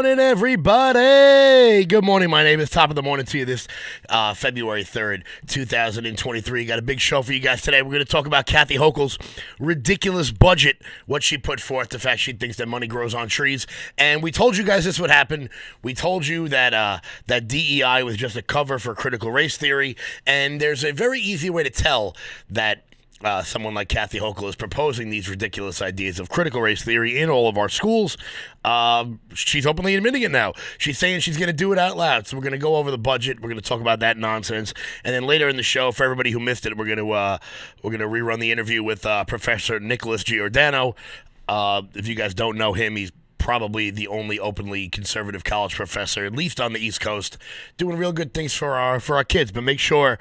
morning, everybody. Good morning. My name is Top of the Morning to you this February 3rd, 2023. Got a big show for you guys today. We're going to talk about Kathy Hochul's ridiculous budget, what she put forth, the fact she thinks that money grows on trees. And we told you guys this would happen. We told you that that DEI was just a cover for critical race theory. And there's a very easy way to tell that someone like Kathy Hochul is proposing these ridiculous ideas of critical race theory in all of our schools. She's openly admitting it now. She's saying she's going to do it out loud. So we're going to go over the budget. We're going to talk about that nonsense. And then later in the show, for everybody who missed it, we're going to rerun the interview with Professor Nick Giordano. If you guys don't know him, he's probably the only openly conservative college professor, at least on the East Coast, doing real good things for our kids. But make sure,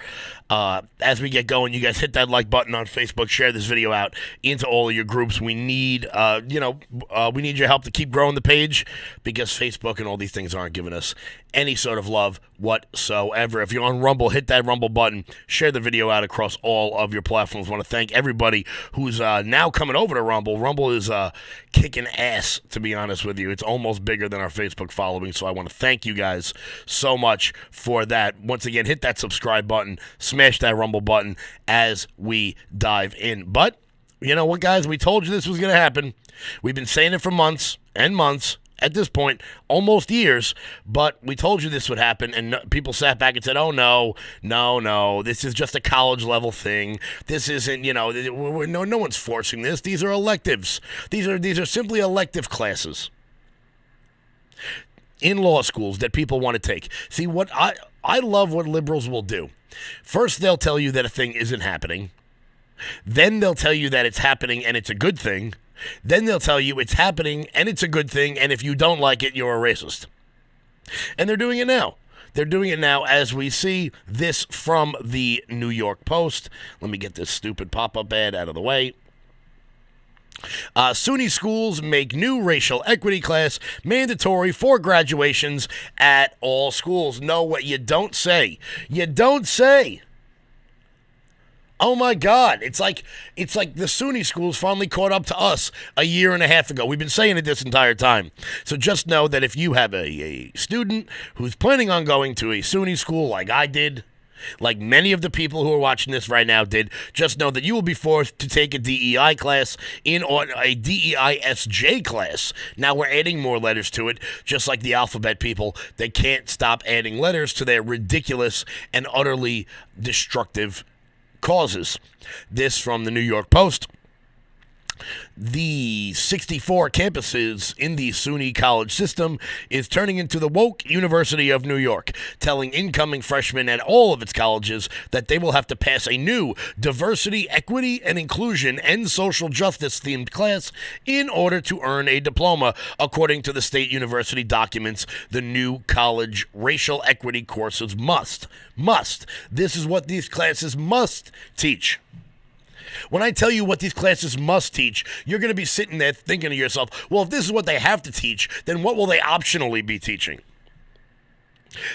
as we get going, you guys hit that like button on Facebook, share this video out into all of your groups. We need, we need your help to keep growing the page because Facebook and all these things aren't giving us any sort of love whatsoever. If you're on Rumble, hit that Rumble button, share the video out across all of your platforms. I want to thank everybody who's now coming over to Rumble. Rumble is kicking ass, to be honest with you. It's almost bigger than our Facebook following, so I want to thank you guys so much for that. Once again, hit that subscribe button, smash that Rumble button as we dive in. But you know what, guys? We told you this was going to happen. We've been saying it for months and months. At this point, almost years, but we told you this would happen, and people sat back and said, oh, no, this is just a college-level thing. This isn't, no one's forcing this. These are electives. These are simply elective classes in law schools that people want to take. See, what I love what liberals will do. First, they'll tell you that a thing isn't happening. Then they'll tell you that it's happening and it's a good thing. Then they'll tell you it's happening and it's a good thing, and if you don't like it, you're a racist. And they're doing it now. They're doing it now as we see this from the New York Post. Let me get this stupid pop-up ad out of the way. SUNY schools make new racial equity class mandatory for graduations at all schools. No, what you don't say. You don't say. Oh my God, it's like the SUNY schools finally caught up to us a year and a half ago. We've been saying it this entire time. So just know that if you have a student who's planning on going to a SUNY school like I did, like many of the people who are watching this right now did, just know that you will be forced to take a DEI class or a DEISJ class. Now we're adding more letters to it, just like the alphabet people. They can't stop adding letters to their ridiculous and utterly destructive causes. This from the New York Post. The 64 campuses in the SUNY College system is turning into the woke University of New York, telling incoming freshmen at all of its colleges that they will have to pass a new diversity, equity, and inclusion and social justice themed class in order to earn a diploma, according to the state university documents. The new college racial equity courses must. This is what these classes must teach. When I tell you what these classes must teach, you're going to be sitting there thinking to yourself, well, if this is what they have to teach, then what will they optionally be teaching?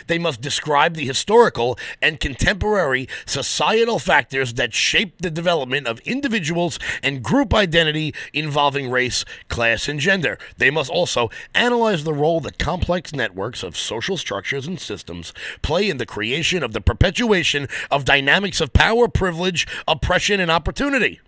They must describe the historical and contemporary societal factors that shape the development of individuals and group identity involving race, class, and gender. They must also analyze the role that complex networks of social structures and systems play in the creation of the perpetuation of dynamics of power, privilege, oppression, and opportunity.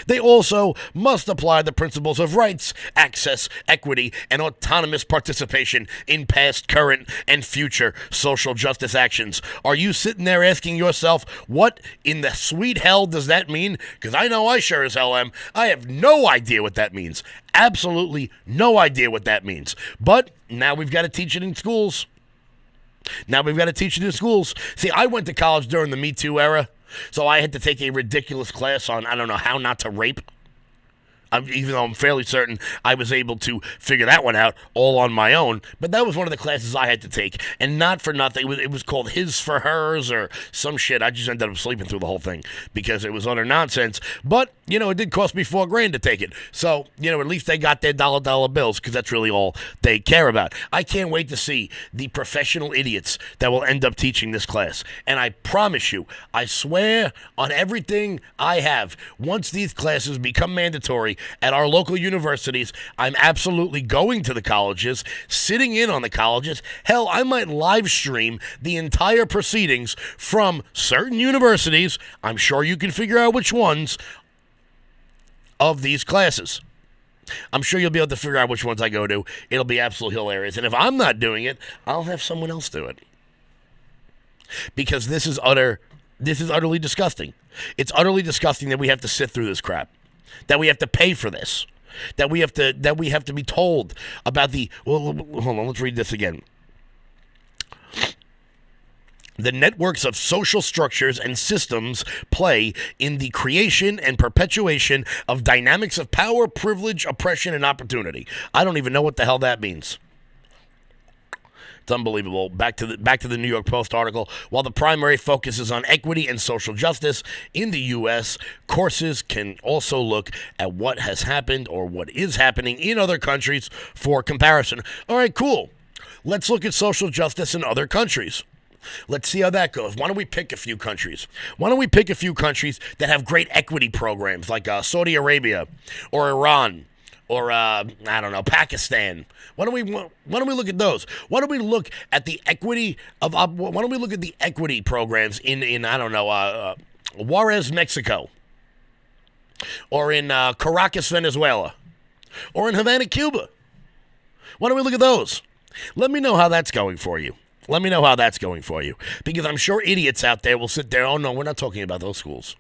They also must apply the principles of rights, access, equity, and autonomous participation in past, current, and future social justice actions. Are you sitting there asking yourself, what in the sweet hell does that mean? Because I know I sure as hell am. I have no idea what that means. Absolutely no idea what that means. But now we've got to teach it in schools. See, I went to college during the Me Too era. So I had to take a ridiculous class on, I don't know, how not to rape. Even though I'm fairly certain I was able to figure that one out all on my own. But that was one of the classes I had to take. And not for nothing. It was called His for Hers or some shit. I just ended up sleeping through the whole thing because it was utter nonsense. But, it did cost me $4,000 to take it. So, at least they got their dollar bills because that's really all they care about. I can't wait to see the professional idiots that will end up teaching this class. And I promise you, I swear on everything I have, once these classes become mandatory, at our local universities. I'm absolutely going to the colleges, sitting in on the colleges. Hell, I might live stream the entire proceedings from certain universities. I'm sure you can figure out which ones of these classes. I'm sure you'll be able to figure out which ones I go to. It'll be absolutely hilarious. And if I'm not doing it, I'll have someone else do it. Because this is utterly disgusting. It's utterly disgusting that we have to sit through this crap. That we have to pay for this. That we have to be told about hold on, let's read this again. The networks of social structures and systems play in the creation and perpetuation of dynamics of power, privilege, oppression, and opportunity. I don't even know what the hell that means. It's unbelievable. Back to the New York Post article. While the primary focus is on equity and social justice in the U.S., courses can also look at what has happened or what is happening in other countries for comparison. All right, cool. Let's look at social justice in other countries. Let's see how that goes. Why don't we pick a few countries? Why don't we pick a few countries that have great equity programs like Saudi Arabia or Iran or, I don't know, Pakistan? Why don't we look at those? Why don't we look at the equity programs in I don't know, Juarez, Mexico, or in Caracas, Venezuela, or in Havana, Cuba? Why don't we look at those? Let me know how that's going for you. Let me know how that's going for you. Because I'm sure idiots out there will sit there, oh no, we're not talking about those schools.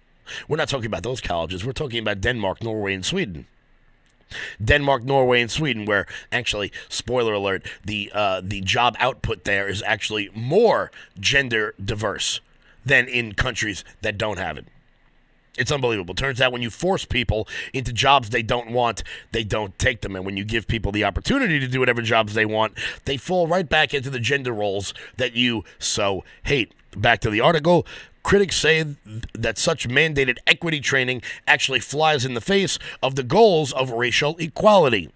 We're not talking about those colleges. We're talking about Denmark, Norway, and Sweden. Denmark, Norway, and Sweden, where actually, spoiler alert, the job output there is actually more gender diverse than in countries that don't have it. It's unbelievable. Turns out when you force people into jobs they don't want, they don't take them. And when you give people the opportunity to do whatever jobs they want, they fall right back into the gender roles that you so hate. Back to the article. Critics say that such mandated equity training actually flies in the face of the goals of racial equality.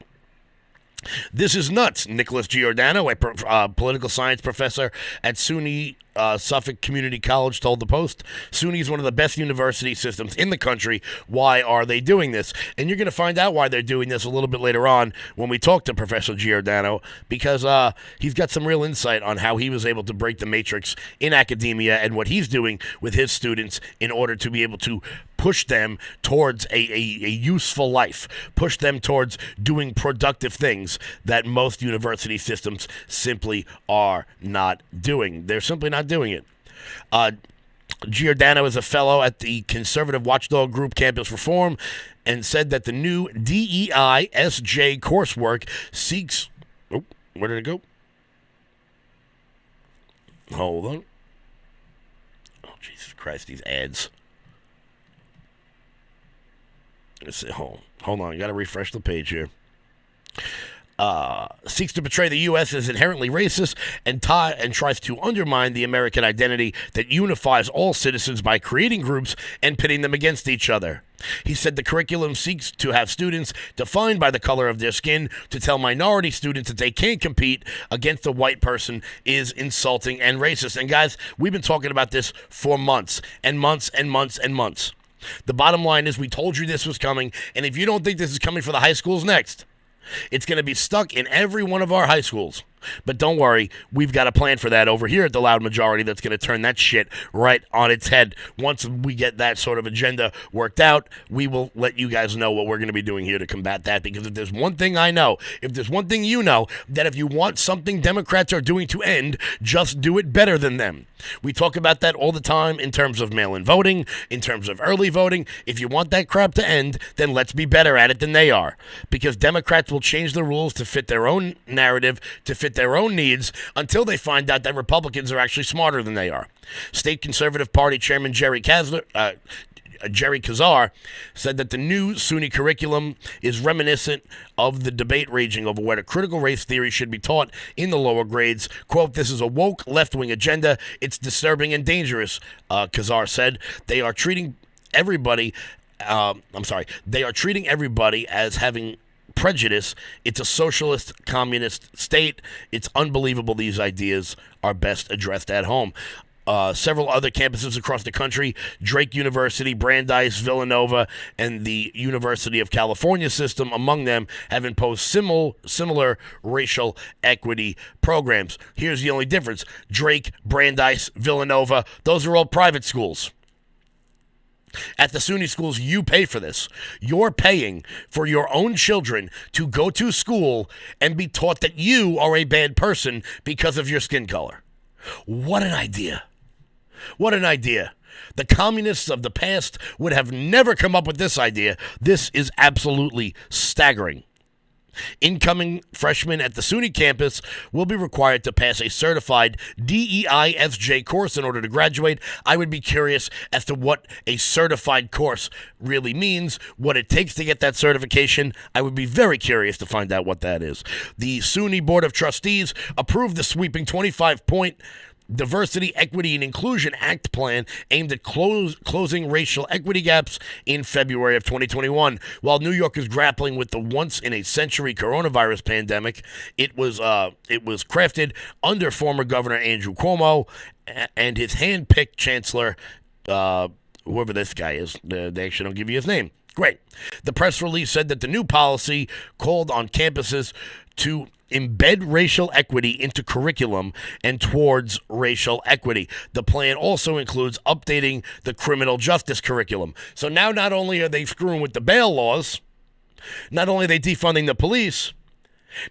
This is nuts, Nicholas Giordano, a political science professor at SUNY Suffolk Community College, told the Post. SUNY is one of the best university systems in the country. Why are they doing this? And you're going to find out why they're doing this a little bit later on when we talk to Professor Giordano, because he's got some real insight on how he was able to break the matrix in academia and what he's doing with his students in order to be able to push them towards a useful life, push them towards doing productive things that most university systems simply are not doing. They're simply not doing it. Giordano is a fellow at the conservative watchdog group Campus Reform and said that the new DEI coursework seeks... Oh, where did it go? Hold on. Oh, Jesus Christ, these ads. Let's see. Hold on. I got to refresh the page here. Seeks to portray the U.S. as inherently racist and tries to undermine the American identity that unifies all citizens by creating groups and pitting them against each other. He said the curriculum seeks to have students defined by the color of their skin. To tell minority students that they can't compete against a white person is insulting and racist. And guys, we've been talking about this for months and months and months and months. The bottom line is we told you this was coming, and if you don't think this is coming for the high schools next, it's going to be stuck in every one of our high schools. But don't worry, we've got a plan for that over here at the Loud Majority that's going to turn that shit right on its head. Once we get that sort of agenda worked out, we will let you guys know what we're going to be doing here to combat that. Because if there's one thing I know, if there's one thing you know, that if you want something Democrats are doing to end, just do it better than them. We talk about that all the time in terms of mail-in voting, in terms of early voting. If you want that crap to end, then let's be better at it than they are. Because Democrats will change the rules to fit their own narrative, to fit their own needs, until they find out that Republicans are actually smarter than they are. State Conservative Party Chairman Jerry Kazar said that the new SUNY curriculum is reminiscent of the debate raging over whether critical race theory should be taught in the lower grades. Quote, "This is a woke left-wing agenda. It's disturbing and dangerous," Kazar said. They are treating everybody as having prejudice. It's a socialist, communist state. It's unbelievable these ideas are best addressed at home. several other campuses across the country, Drake University, Brandeis, Villanova, and the University of California system, among them, have imposed similar racial equity programs. Here's the only difference. Drake, Brandeis, Villanova, those are all private schools. At the SUNY schools, you pay for this. You're paying for your own children to go to school and be taught that you are a bad person because of your skin color. What an idea. What an idea. The communists of the past would have never come up with this idea. This is absolutely staggering. Incoming freshmen at the SUNY campus will be required to pass a certified DEI course in order to graduate. I would be curious as to what a certified course really means, what it takes to get that certification. I would be very curious to find out what that is. The SUNY Board of Trustees approved the sweeping 25-point Diversity, Equity, and Inclusion Act plan aimed at closing racial equity gaps in February of 2021. While New York is grappling with the once-in-a-century coronavirus pandemic, it was crafted under former Governor Andrew Cuomo and his hand-picked chancellor, whoever this guy is. They actually don't give you his name. Great. The press release said that the new policy called on campuses to embed racial equity into curriculum and towards racial equity. The plan also includes updating the criminal justice curriculum. So now not only are they screwing with the bail laws, not only are they defunding the police,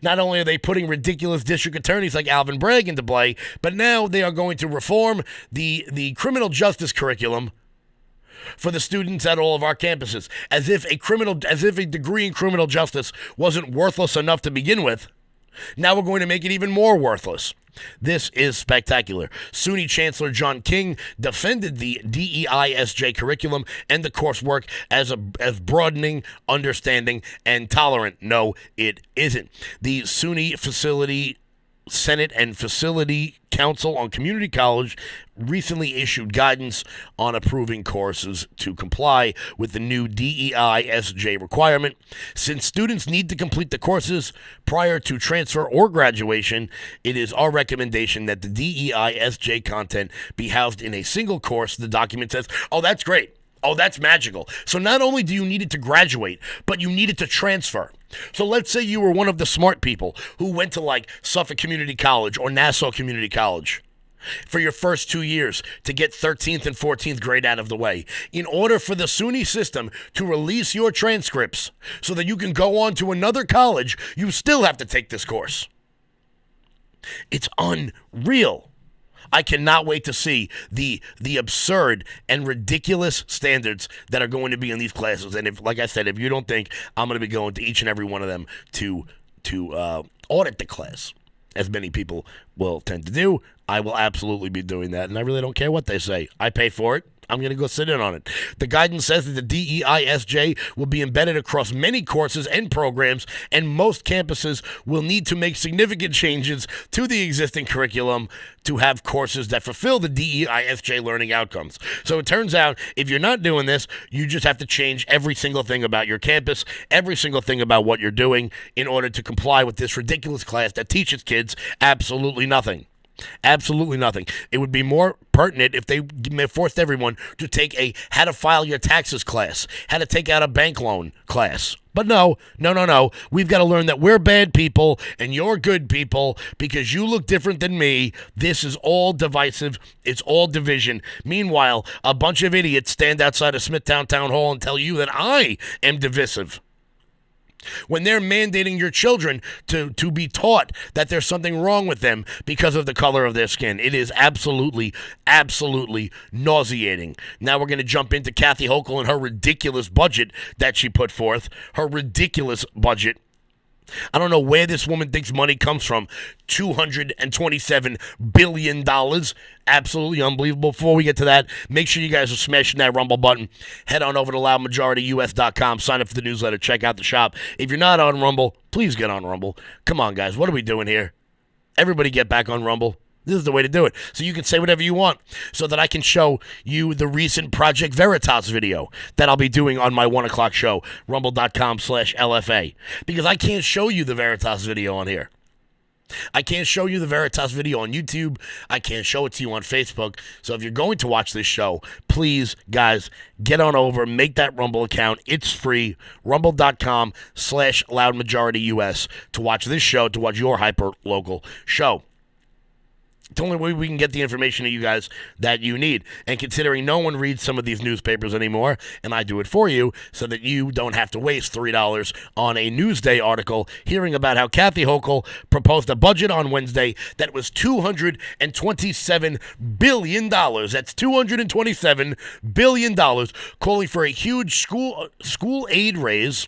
not only are they putting ridiculous district attorneys like Alvin Bragg into play, but now they are going to reform the criminal justice curriculum for the students at all of our campuses, as if a degree in criminal justice wasn't worthless enough to begin with. Now we're going to make it even more worthless. This is spectacular. SUNY Chancellor John King defended the DEI curriculum and the coursework as broadening, understanding, and tolerant. No, it isn't. The SUNY Facility Senate and Facility Council on Community College recently issued guidance on approving courses to comply with the new DEI requirement. Since students need to complete the courses prior to transfer or graduation, it is our recommendation that the DEI content be housed in a single course. The document says, oh, that's great. Oh, that's magical. So not only do you need it to graduate, but you need it to transfer. So let's say you were one of the smart people who went to like Suffolk Community College or Nassau Community College for your first 2 years to get 13th and 14th grade out of the way. In order for the SUNY system to release your transcripts so that you can go on to another college, you still have to take this course. It's unreal. I cannot wait to see the absurd and ridiculous standards that are going to be in these classes. And if, like I said, if you don't think I'm going to be going to each and every one of them to audit the class, as many people will tend to do, I will absolutely be doing that. And I really don't care what they say. I pay for it. I'm going to go sit in on it. The guidance says that the DEI will be embedded across many courses and programs, and most campuses will need to make significant changes to the existing curriculum to have courses that fulfill the DEI learning outcomes. So it turns out, if you're not doing this, you just have to change every single thing about your campus, every single thing about what you're doing in order to comply with this ridiculous class that teaches kids absolutely nothing. Absolutely nothing. It would be more pertinent if they forced everyone to take a how to file your taxes class, how to take out a bank loan class. But no. We've got to learn that we're bad people and you're good people because you look different than me. This is all divisive. It's all division. Meanwhile, a bunch of idiots stand outside of Smithtown Town Hall and tell you that I am divisive. When they're mandating your children to be taught that there's something wrong with them because of the color of their skin. It is absolutely nauseating. Now we're going to jump into Kathy Hochul and her ridiculous budget that she put forth. Her ridiculous budget. I don't know where this woman thinks money comes from. $227 billion. Absolutely unbelievable. Before we get to that, make sure you guys are smashing that Rumble button. Head on over to loudmajorityus.com. Sign up for the newsletter. Check out the shop. If you're not on Rumble, please get on Rumble. Come on, guys. What are we doing here? Everybody get back on Rumble. This is the way to do it. So you can say whatever you want so that I can show you the recent Project Veritas video that I'll be doing on my 1 o'clock show, rumble.com/LFA. Because I can't show you the Veritas video on here. I can't show you the Veritas video on YouTube. I can't show it to you on Facebook. So if you're going to watch this show, please, guys, get on over, make that Rumble account. It's free. Rumble.com/LoudMajorityUS to watch this show, to watch your hyper-local show. It's the only way we can get the information to you guys that you need. And considering no one reads some of these newspapers anymore, and I do it for you so that you don't have to waste $3 on a Newsday article hearing about how Kathy Hochul proposed a budget on Wednesday that was $227 billion. That's $227 billion, calling for a huge school aid raise,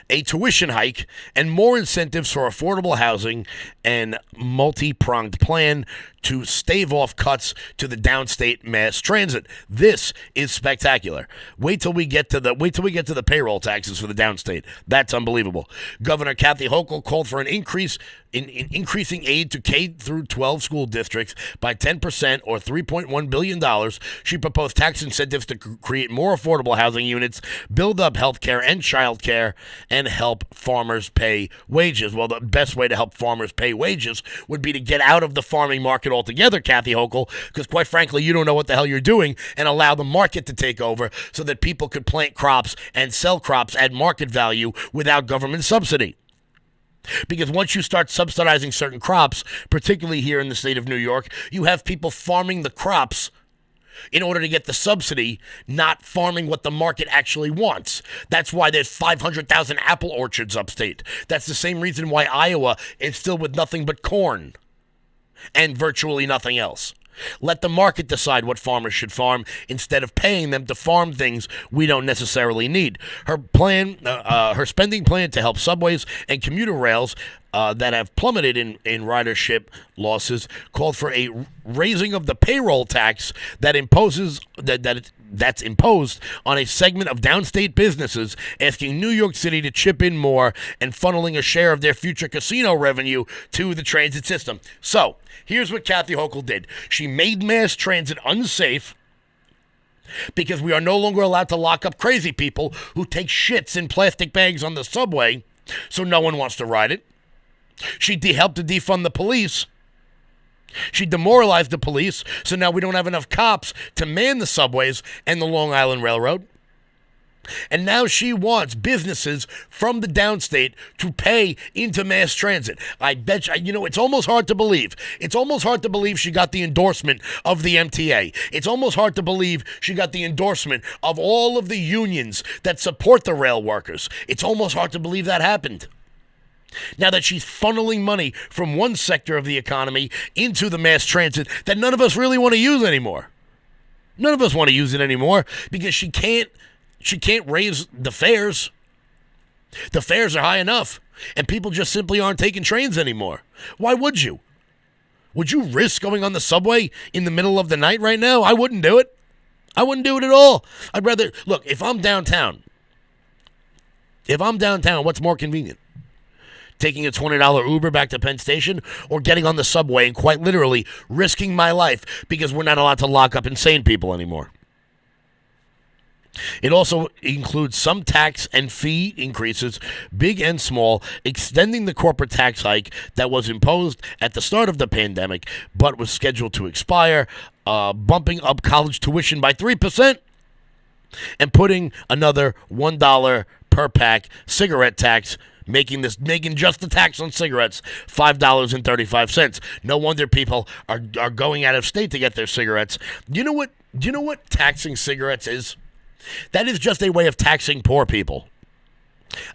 a tuition hike, and more incentives for affordable housing, and multi-pronged plan to stave off cuts to the downstate mass transit. This is spectacular. Wait till we get to the payroll taxes for the downstate. That's unbelievable. Governor Kathy Hochul called for an increase in increasing aid to K through 12 school districts by 10% or $3.1 billion. She proposed tax incentives to create more affordable housing units, build up health care and child care, and help farmers pay wages. Well, the best way to help farmers pay wages would be to get out of the farming market altogether, Kathy Hochul, because quite frankly, you don't know what the hell you're doing, and allow the market to take over so that people could plant crops and sell crops at market value without government subsidy. Because once you start subsidizing certain crops, particularly here in the state of New York, you have people farming the crops in order to get the subsidy, not farming what the market actually wants. That's why there's 500,000 apple orchards upstate. That's the same reason why Iowa is still with nothing but corn and virtually nothing else. Let the market decide what farmers should farm instead of paying them to farm things we don't necessarily need. Her spending plan to help subways and commuter rails that have plummeted in ridership losses called for a raising of the payroll tax that's imposed on a segment of downstate businesses, asking New York City to chip in more and funneling a share of their future casino revenue to the transit system. So, here's what Kathy Hochul did. She made mass transit unsafe because we are no longer allowed to lock up crazy people who take shits in plastic bags on the subway, so no one wants to ride it. She helped to defund the police. She demoralized the police, so now we don't have enough cops to man the subways and the Long Island Railroad. And now she wants businesses from the downstate to pay into mass transit. I bet you, it's almost hard to believe. It's almost hard to believe she got the endorsement of the MTA. It's almost hard to believe she got the endorsement of all of the unions that support the rail workers. It's almost hard to believe that happened. Now that she's funneling money from one sector of the economy into the mass transit that none of us really want to use anymore. None of us want to use it anymore because she can't raise the fares. The fares are high enough, and people just simply aren't taking trains anymore. Why would you? Would you risk going on the subway in the middle of the night right now? I wouldn't do it. I wouldn't do it at all. I'd rather, look, if I'm downtown, what's more convenient? Taking a $20 Uber back to Penn Station, or getting on the subway and quite literally risking my life because we're not allowed to lock up insane people anymore. It also includes some tax and fee increases, big and small, extending the corporate tax hike that was imposed at the start of the pandemic but was scheduled to expire, bumping up college tuition by 3%, and putting another $1 per pack cigarette tax, making just the tax on cigarettes $5.35. No wonder people are going out of state to get their cigarettes. Do you know what taxing cigarettes is? That is just a way of taxing poor people.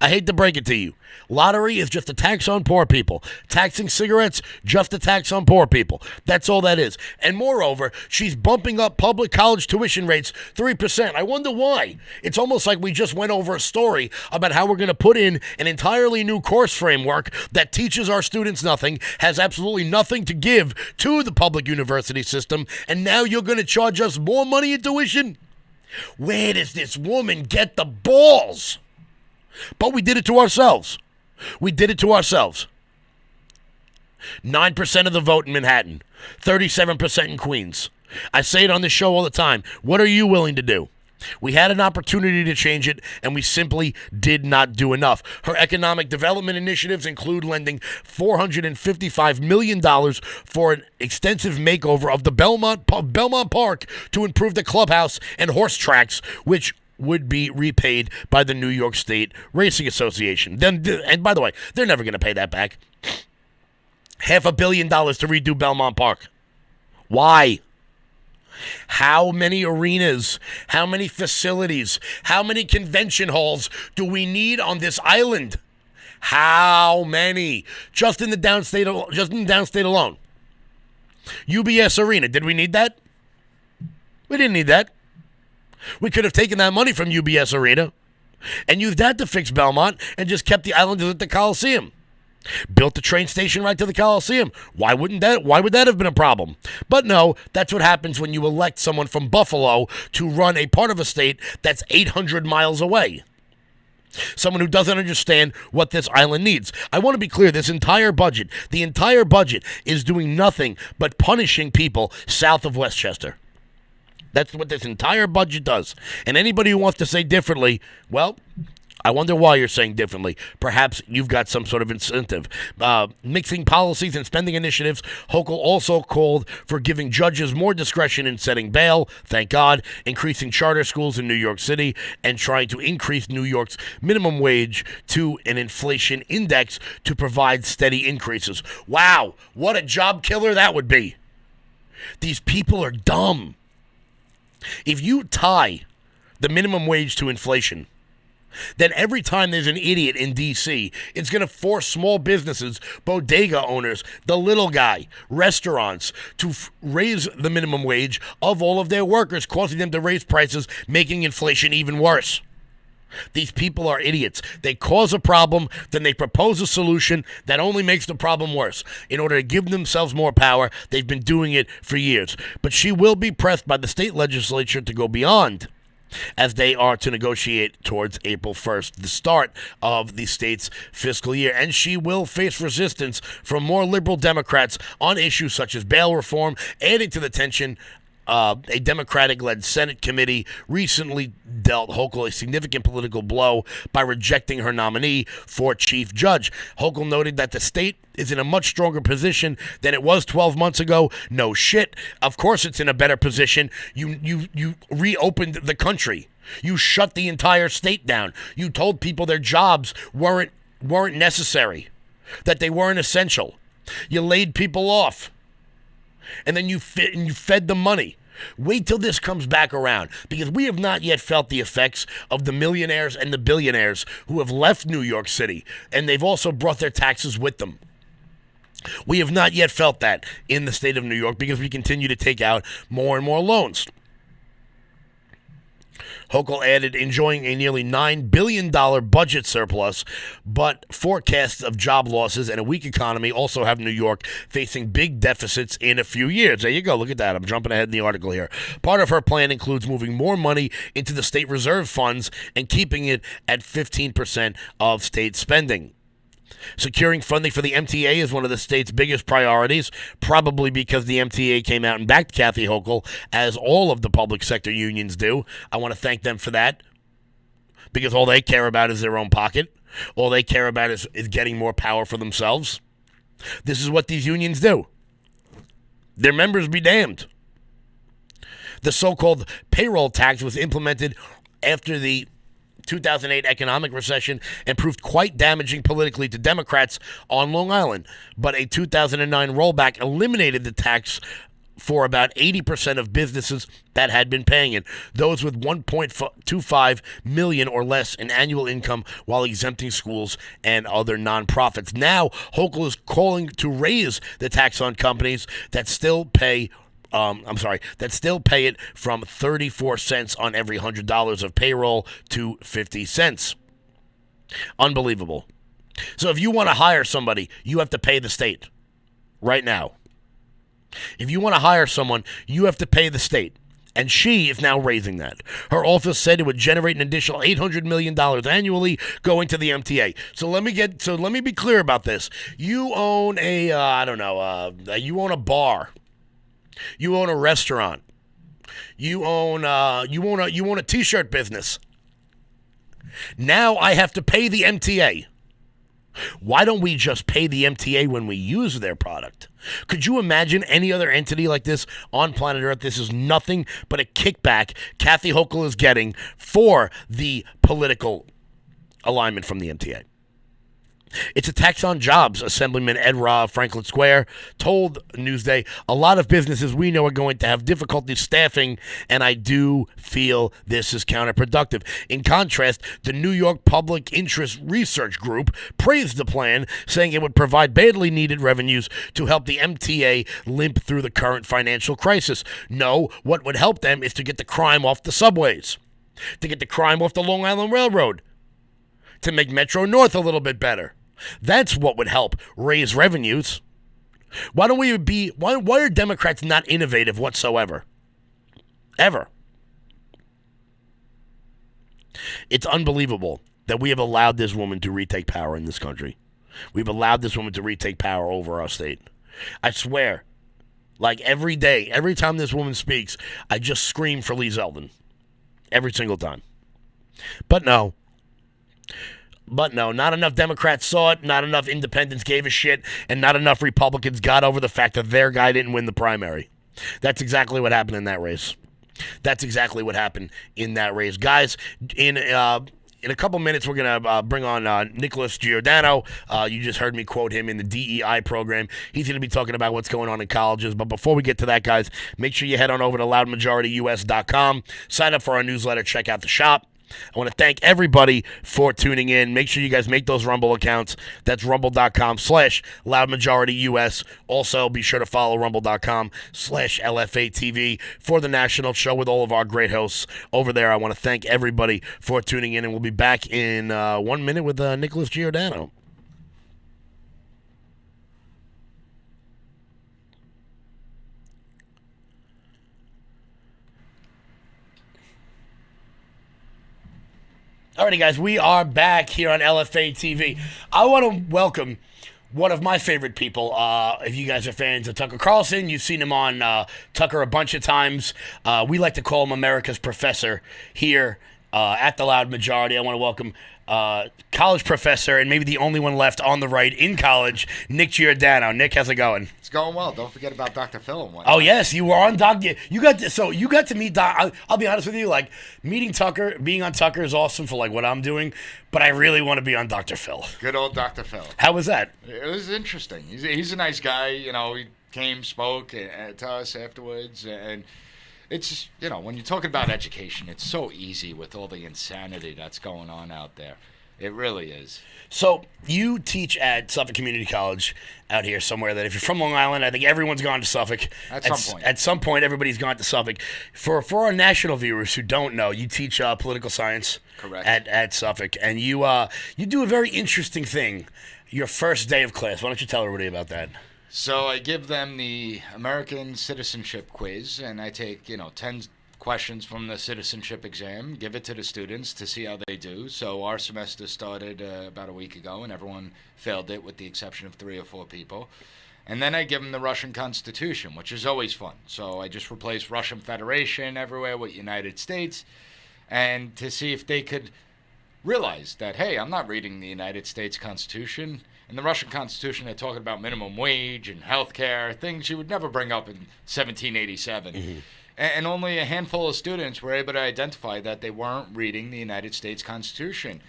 I hate to break it to you. Lottery is just a tax on poor people. Taxing cigarettes, just a tax on poor people. That's all that is. And moreover, she's bumping up public college tuition rates 3%. I wonder why. It's almost like we just went over a story about how we're going to put in an entirely new course framework that teaches our students nothing, has absolutely nothing to give to the public university system, and now you're going to charge us more money in tuition? Where does this woman get the balls? But we did it to ourselves. 9% of the vote in Manhattan, 37% in Queens. I say it on this show all the time. What are you willing to do? We had an opportunity to change it, and we simply did not do enough. Her economic development initiatives include lending $455 million for an extensive makeover of the Belmont Park to improve the clubhouse and horse tracks, which would be repaid by the New York State Racing Association. And by the way, they're never going to pay that back. $500 million to redo Belmont Park. Why? How many arenas, how many facilities, how many convention halls do we need on this island? How many? Just in the downstate alone. UBS Arena, did we need that? We didn't need that. We could have taken that money from UBS Arena and used that to fix Belmont and just kept the Islanders at the Coliseum. Built the train station right to the Coliseum. Why would that have been a problem? But no, that's what happens when you elect someone from Buffalo to run a part of a state that's 800 miles away. Someone who doesn't understand what this island needs. I want to be clear, the entire budget is doing nothing but punishing people south of Westchester. That's what this entire budget does. And anybody who wants to say differently, well, I wonder why you're saying differently. Perhaps you've got some sort of incentive. Mixing policies and spending initiatives, Hochul also called for giving judges more discretion in setting bail, thank God, increasing charter schools in New York City, and trying to increase New York's minimum wage to an inflation index to provide steady increases. Wow, what a job killer that would be. These people are dumb. If you tie the minimum wage to inflation, then every time there's an idiot in D.C., it's going to force small businesses, bodega owners, the little guy, restaurants, to raise the minimum wage of all of their workers, causing them to raise prices, making inflation even worse. These people are idiots. They cause a problem, then they propose a solution that only makes the problem worse. In order to give themselves more power, they've been doing it for years. But she will be pressed by the state legislature to go beyond, as they are to negotiate towards April 1st, the start of the state's fiscal year. And she will face resistance from more liberal Democrats on issues such as bail reform, adding to the tension. A Democratic-led Senate committee recently dealt Hochul a significant political blow by rejecting her nominee for chief judge. Hochul noted that the state is in a much stronger position than it was 12 months ago. No shit. Of course it's in a better position. You reopened the country. You shut the entire state down. You told people their jobs weren't necessary, that they weren't essential. You laid people off. And then you fed them money. Wait till this comes back around, because we have not yet felt the effects of the millionaires and the billionaires who have left New York City, and they've also brought their taxes with them. We have not yet felt that in the state of New York because we continue to take out more and more loans. Hochul added, enjoying a nearly $9 billion budget surplus, but forecasts of job losses and a weak economy also have New York facing big deficits in a few years. There you go. Look at that. I'm jumping ahead in the article here. Part of her plan includes moving more money into the state reserve funds and keeping it at 15% of state spending. Securing funding for the MTA is one of the state's biggest priorities, probably because the MTA came out and backed Kathy Hochul, as all of the public sector unions do. I want to thank them for that, because all they care about is their own pocket. All they care about is getting more power for themselves. This is what these unions do. Their members be damned. The so-called payroll tax was implemented after the 2008 economic recession and proved quite damaging politically to Democrats on Long Island. But a 2009 rollback eliminated the tax for about 80% of businesses that had been paying it, those with 1.25 million or less in annual income, while exempting schools and other nonprofits. Now, Hochul is calling to raise the tax on companies that still pay it from 34 cents on every $100 of payroll to 50 cents. Unbelievable. So if you want to hire somebody, you have to pay the state right now. If you want to hire someone, you have to pay the state. And she is now raising that. Her office said it would generate an additional $800 million annually going to the MTA. So let me be clear about this. You own you own a bar. You own a restaurant. You own a T-shirt business. Now I have to pay the MTA. Why don't we just pay the MTA when we use their product? Could you imagine any other entity like this on planet Earth? This is nothing but a kickback Kathy Hochul is getting for the political alignment from the MTA. It's a tax on jobs, Assemblyman Ed Ra of Franklin Square told Newsday. A lot of businesses we know are going to have difficulty staffing, and I do feel this is counterproductive. In contrast, the New York Public Interest Research Group praised the plan, saying it would provide badly needed revenues to help the MTA limp through the current financial crisis. No, what would help them is to get the crime off the subways, to get the crime off the Long Island Railroad, to make Metro North a little bit better. That's what would help raise revenues. Why are Democrats not innovative whatsoever? Ever. It's unbelievable that we have allowed this woman to retake power in this country. We've allowed this woman to retake power over our state. I swear, like every day, every time this woman speaks, I just scream for Lee Zeldin. Every single time. But no, not enough Democrats saw it, not enough independents gave a shit, and not enough Republicans got over the fact that their guy didn't win the primary. That's exactly what happened in that race. Guys, in a couple minutes, we're going to bring on Nicholas Giordano. You just heard me quote him in the DEI program. He's going to be talking about what's going on in colleges. But before we get to that, guys, make sure you head on over to loudmajorityus.com. Sign up for our newsletter. Check out the shop. I want to thank everybody for tuning in. Make sure you guys make those Rumble accounts. That's rumble.com/loudmajorityus. Also, be sure to follow rumble.com/LFATV for the national show with all of our great hosts over there. I want to thank everybody for tuning in, and we'll be back in 1 minute with Nicholas Giordano. Alrighty, guys, we are back here on LFA TV. I want to welcome one of my favorite people. If you guys are fans of Tucker Carlson, you've seen him on Tucker a bunch of times. We like to call him America's Professor here at the Loud Majority. I want to welcome college professor and maybe the only one left on the right in college, Nick Giordano. Nick, how's it going? It's going well. Don't forget about Dr. Phil and whatnot. Oh yes, you were on Doc. You got to meet Doc. I'll be honest with you, like meeting Tucker, being on Tucker is awesome for like what I'm doing, but I really want to be on Dr. Phil. Good old Dr. Phil. How was that? It was interesting. He's a nice guy. You know, he came, spoke to us afterwards, and it's, you know, when you're talking about education, it's so easy with all the insanity that's going on out there. It really is. So you teach at Suffolk Community College out here somewhere that if you're from Long Island, I think everyone's gone to Suffolk. At some point. At some point, everybody's gone to Suffolk. For our national viewers who don't know, you teach political science. Correct. At Suffolk. And you do a very interesting thing your first day of class. Why don't you tell everybody about that? So I give them the American citizenship quiz, and I take, 10 questions from the citizenship exam, give it to the students to see how they do. So our semester started about a week ago, and everyone failed it with the exception of 3 or 4 people. And then I give them the Russian Constitution, which is always fun. So I just replaced Russian Federation everywhere with United States, and to see if they could realize that, hey, I'm not reading the United States Constitution. In the Russian Constitution, they're talking about minimum wage and health care, things you would never bring up in 1787. Mm-hmm. And only a handful of students were able to identify that they weren't reading the United States Constitution.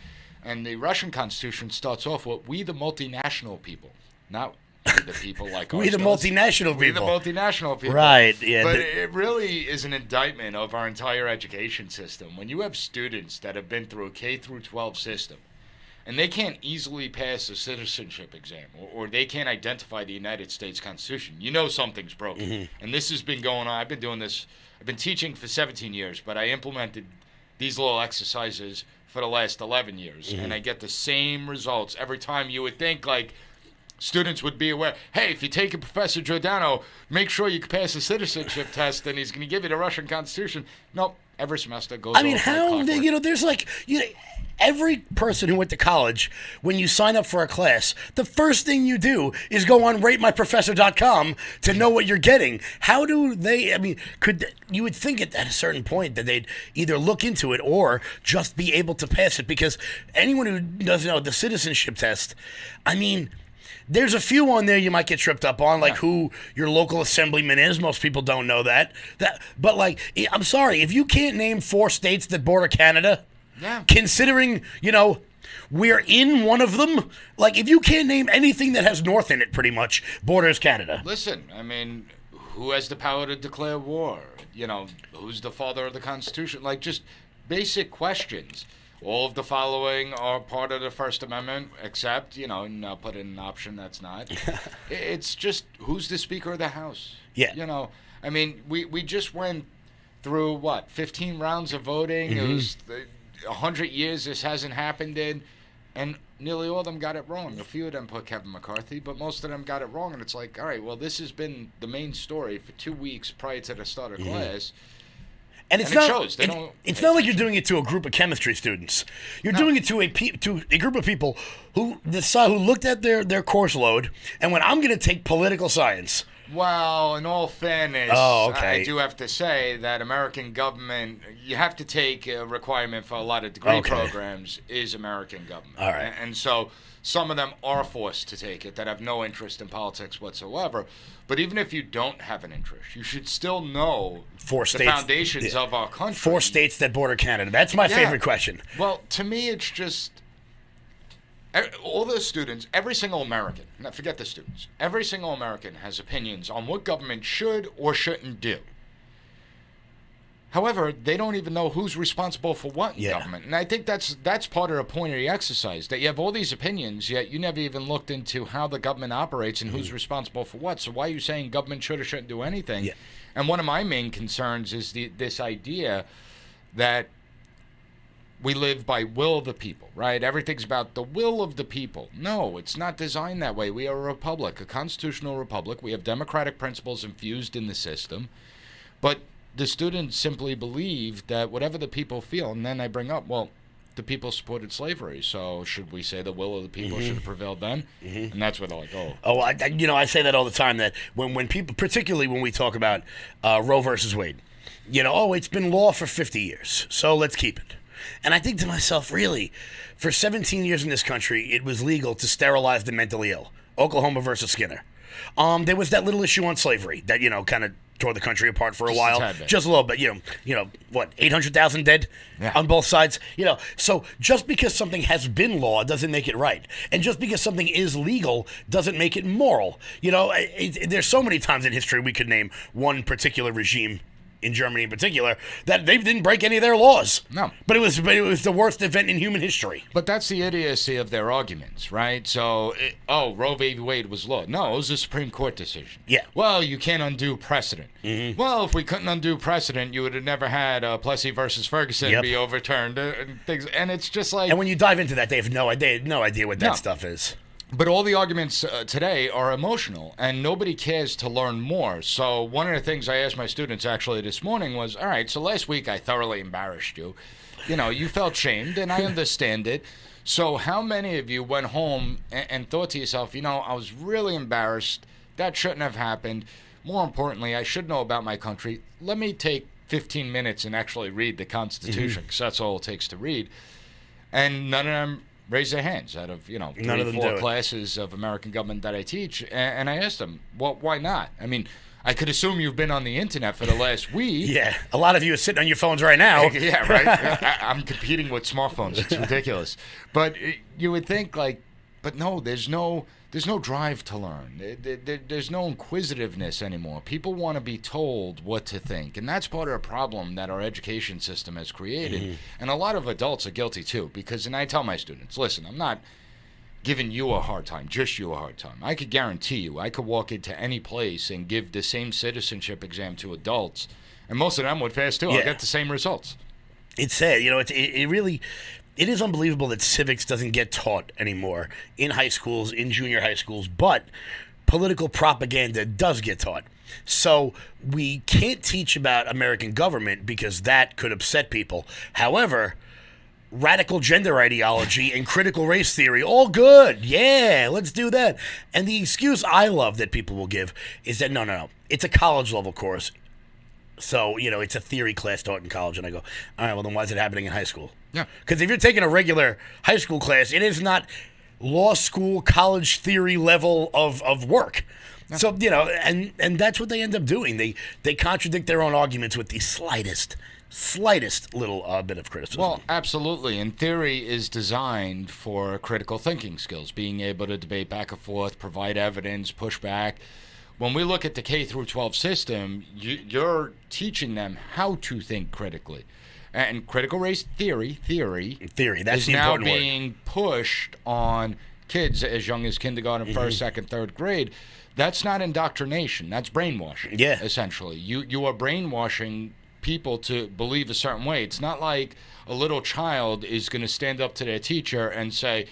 And the Russian Constitution starts off with, we the multinational people, not we the people like we the multinational people. We the multinational people. Right, yeah. But it really is an indictment of our entire education system. When you have students that have been through a K through 12 system, and they can't easily pass a citizenship exam, or they can't identify the United States Constitution, you know something's broken. Mm-hmm. And this has been going on. I've been doing this. I've been teaching for 17 years, but I implemented these little exercises for the last 11 years. Mm-hmm. And I get the same results every time. You would think, like, students would be aware, hey, if you take a Professor Giordano, make sure you pass the citizenship test, and he's going to give you the Russian Constitution. Nope. Every semester goes. I mean, there's like, every person who went to college, when you sign up for a class, the first thing you do is go on ratemyprofessor.com to know what you're getting. How do they, I mean, you would think at a certain point that they'd either look into it or just be able to pass it, because anyone who doesn't know the citizenship test, I mean, there's a few on there you might get tripped up on, like who your local assemblyman is. Most people don't know that. But, like, I'm sorry, if you can't name 4 states that border Canada, considering, we're in one of them, like, if you can't name anything that has North in it, pretty much, borders Canada. Listen, I mean, who has the power to declare war? Who's the father of the Constitution? Like, just basic questions. All of the following are part of the First Amendment, except, and I'll put in an option that's not. It's just, who's the Speaker of the House? Yeah. I mean, we just went through, 15 rounds of voting. Mm-hmm. It was 100 years this hasn't happened in, and nearly all of them got it wrong. A few of them put Kevin McCarthy, but most of them got it wrong. And it's like, all right, well, this has been the main story for 2 weeks prior to the start of class. And it's not like you're doing it to a group of chemistry students. You're doing it to a group of people who looked at their course load and went, I'm going to take political science. Well, in all fairness, I do have to say that American government, you have to take a requirement for a lot of degree programs is American government. All right. And so some of them are forced to take it that have no interest in politics whatsoever. But even if you don't have an interest, you should still know the foundations of our country. 4 states that border Canada. That's my favorite question. Well, to me, it's just all the students, every single American, now forget the students, every single American has opinions on what government should or shouldn't do. However, they don't even know who's responsible for what in government. And I think that's part of the point of the exercise, that you have all these opinions, yet you never even looked into how the government operates and who's responsible for what. So why are you saying government should or shouldn't do anything? Yeah. And one of my main concerns is this idea that we live by will of the people, right? Everything's about the will of the people. No, it's not designed that way. We are a republic, a constitutional republic. We have democratic principles infused in the system. But the students simply believe that whatever the people feel, and then I bring up, well, the people supported slavery, so should we say the will of the people should have prevailed then? And that's what they're like, I say that all the time, that when people, particularly when we talk about Roe versus Wade, it's been law for 50 years, so let's keep it. And I think to myself, really, for 17 years in this country, it was legal to sterilize the mentally ill. Oklahoma versus Skinner. There was that little issue on slavery that, kind of tore the country apart for a while. Just a little bit. 800,000 dead on both sides. So just because something has been law doesn't make it right. And just because something is legal doesn't make it moral. There's so many times in history we could name one particular regime, in Germany in particular, that they didn't break any of their laws. No. But it was the worst event in human history. But that's the idiocy of their arguments, right? So, Roe v. Wade was law. No, it was a Supreme Court decision. Yeah. Well, you can't undo precedent. Mm-hmm. Well, if we couldn't undo precedent, you would have never had Plessy versus Ferguson be overturned and things. And it's just like... And when you dive into that, they have no idea what that stuff is. But all the arguments today are emotional, and nobody cares to learn more. So one of the things I asked my students actually this morning was, all right, so last week I thoroughly embarrassed you. You felt shamed, and I understand it. So how many of you went home and thought to yourself, I was really embarrassed. That shouldn't have happened. More importantly, I should know about my country. Let me take 15 minutes and actually read the Constitution, because that's all it takes to read. And none of them raise their hands out of, 3 or 4 classes of American government that I teach. And I asked them, well, why not? I mean, I could assume you've been on the internet for the last week. Yeah, a lot of you are sitting on your phones right now. Yeah, right. I'm competing with smartphones. It's ridiculous. But you would think, but no, there's no drive to learn. There's no inquisitiveness anymore. People want to be told what to think. And that's part of the problem that our education system has created. Mm-hmm. And a lot of adults are guilty too, because, and I tell my students, listen, I'm not giving you a hard time, just you a hard time. I could guarantee you, I could walk into any place and give the same citizenship exam to adults, and most of them would pass too. I'll get the same results. It's sad. It really... it is unbelievable that civics doesn't get taught anymore in high schools, in junior high schools, but political propaganda does get taught. So we can't teach about American government because that could upset people. However, radical gender ideology and critical race theory, all good. Yeah, let's do that. And the excuse I love that people will give is that no. It's a college level course. So, it's a theory class taught in college. And I go, all right, well, then why is it happening in high school? Yeah. Because if you're taking a regular high school class, it is not law school, college theory level of work. Yeah. So, and that's what they end up doing. They contradict their own arguments with the slightest little bit of criticism. Well, absolutely. And theory is designed for critical thinking skills, being able to debate back and forth, provide evidence, push back. When we look at the K through 12 system, you're teaching them how to think critically. And critical race theory that's is the now important being word. Pushed on kids as young as kindergarten, first, second, third grade. That's not indoctrination. That's brainwashing, essentially. You are brainwashing people to believe a certain way. It's not like a little child is going to stand up to their teacher and say,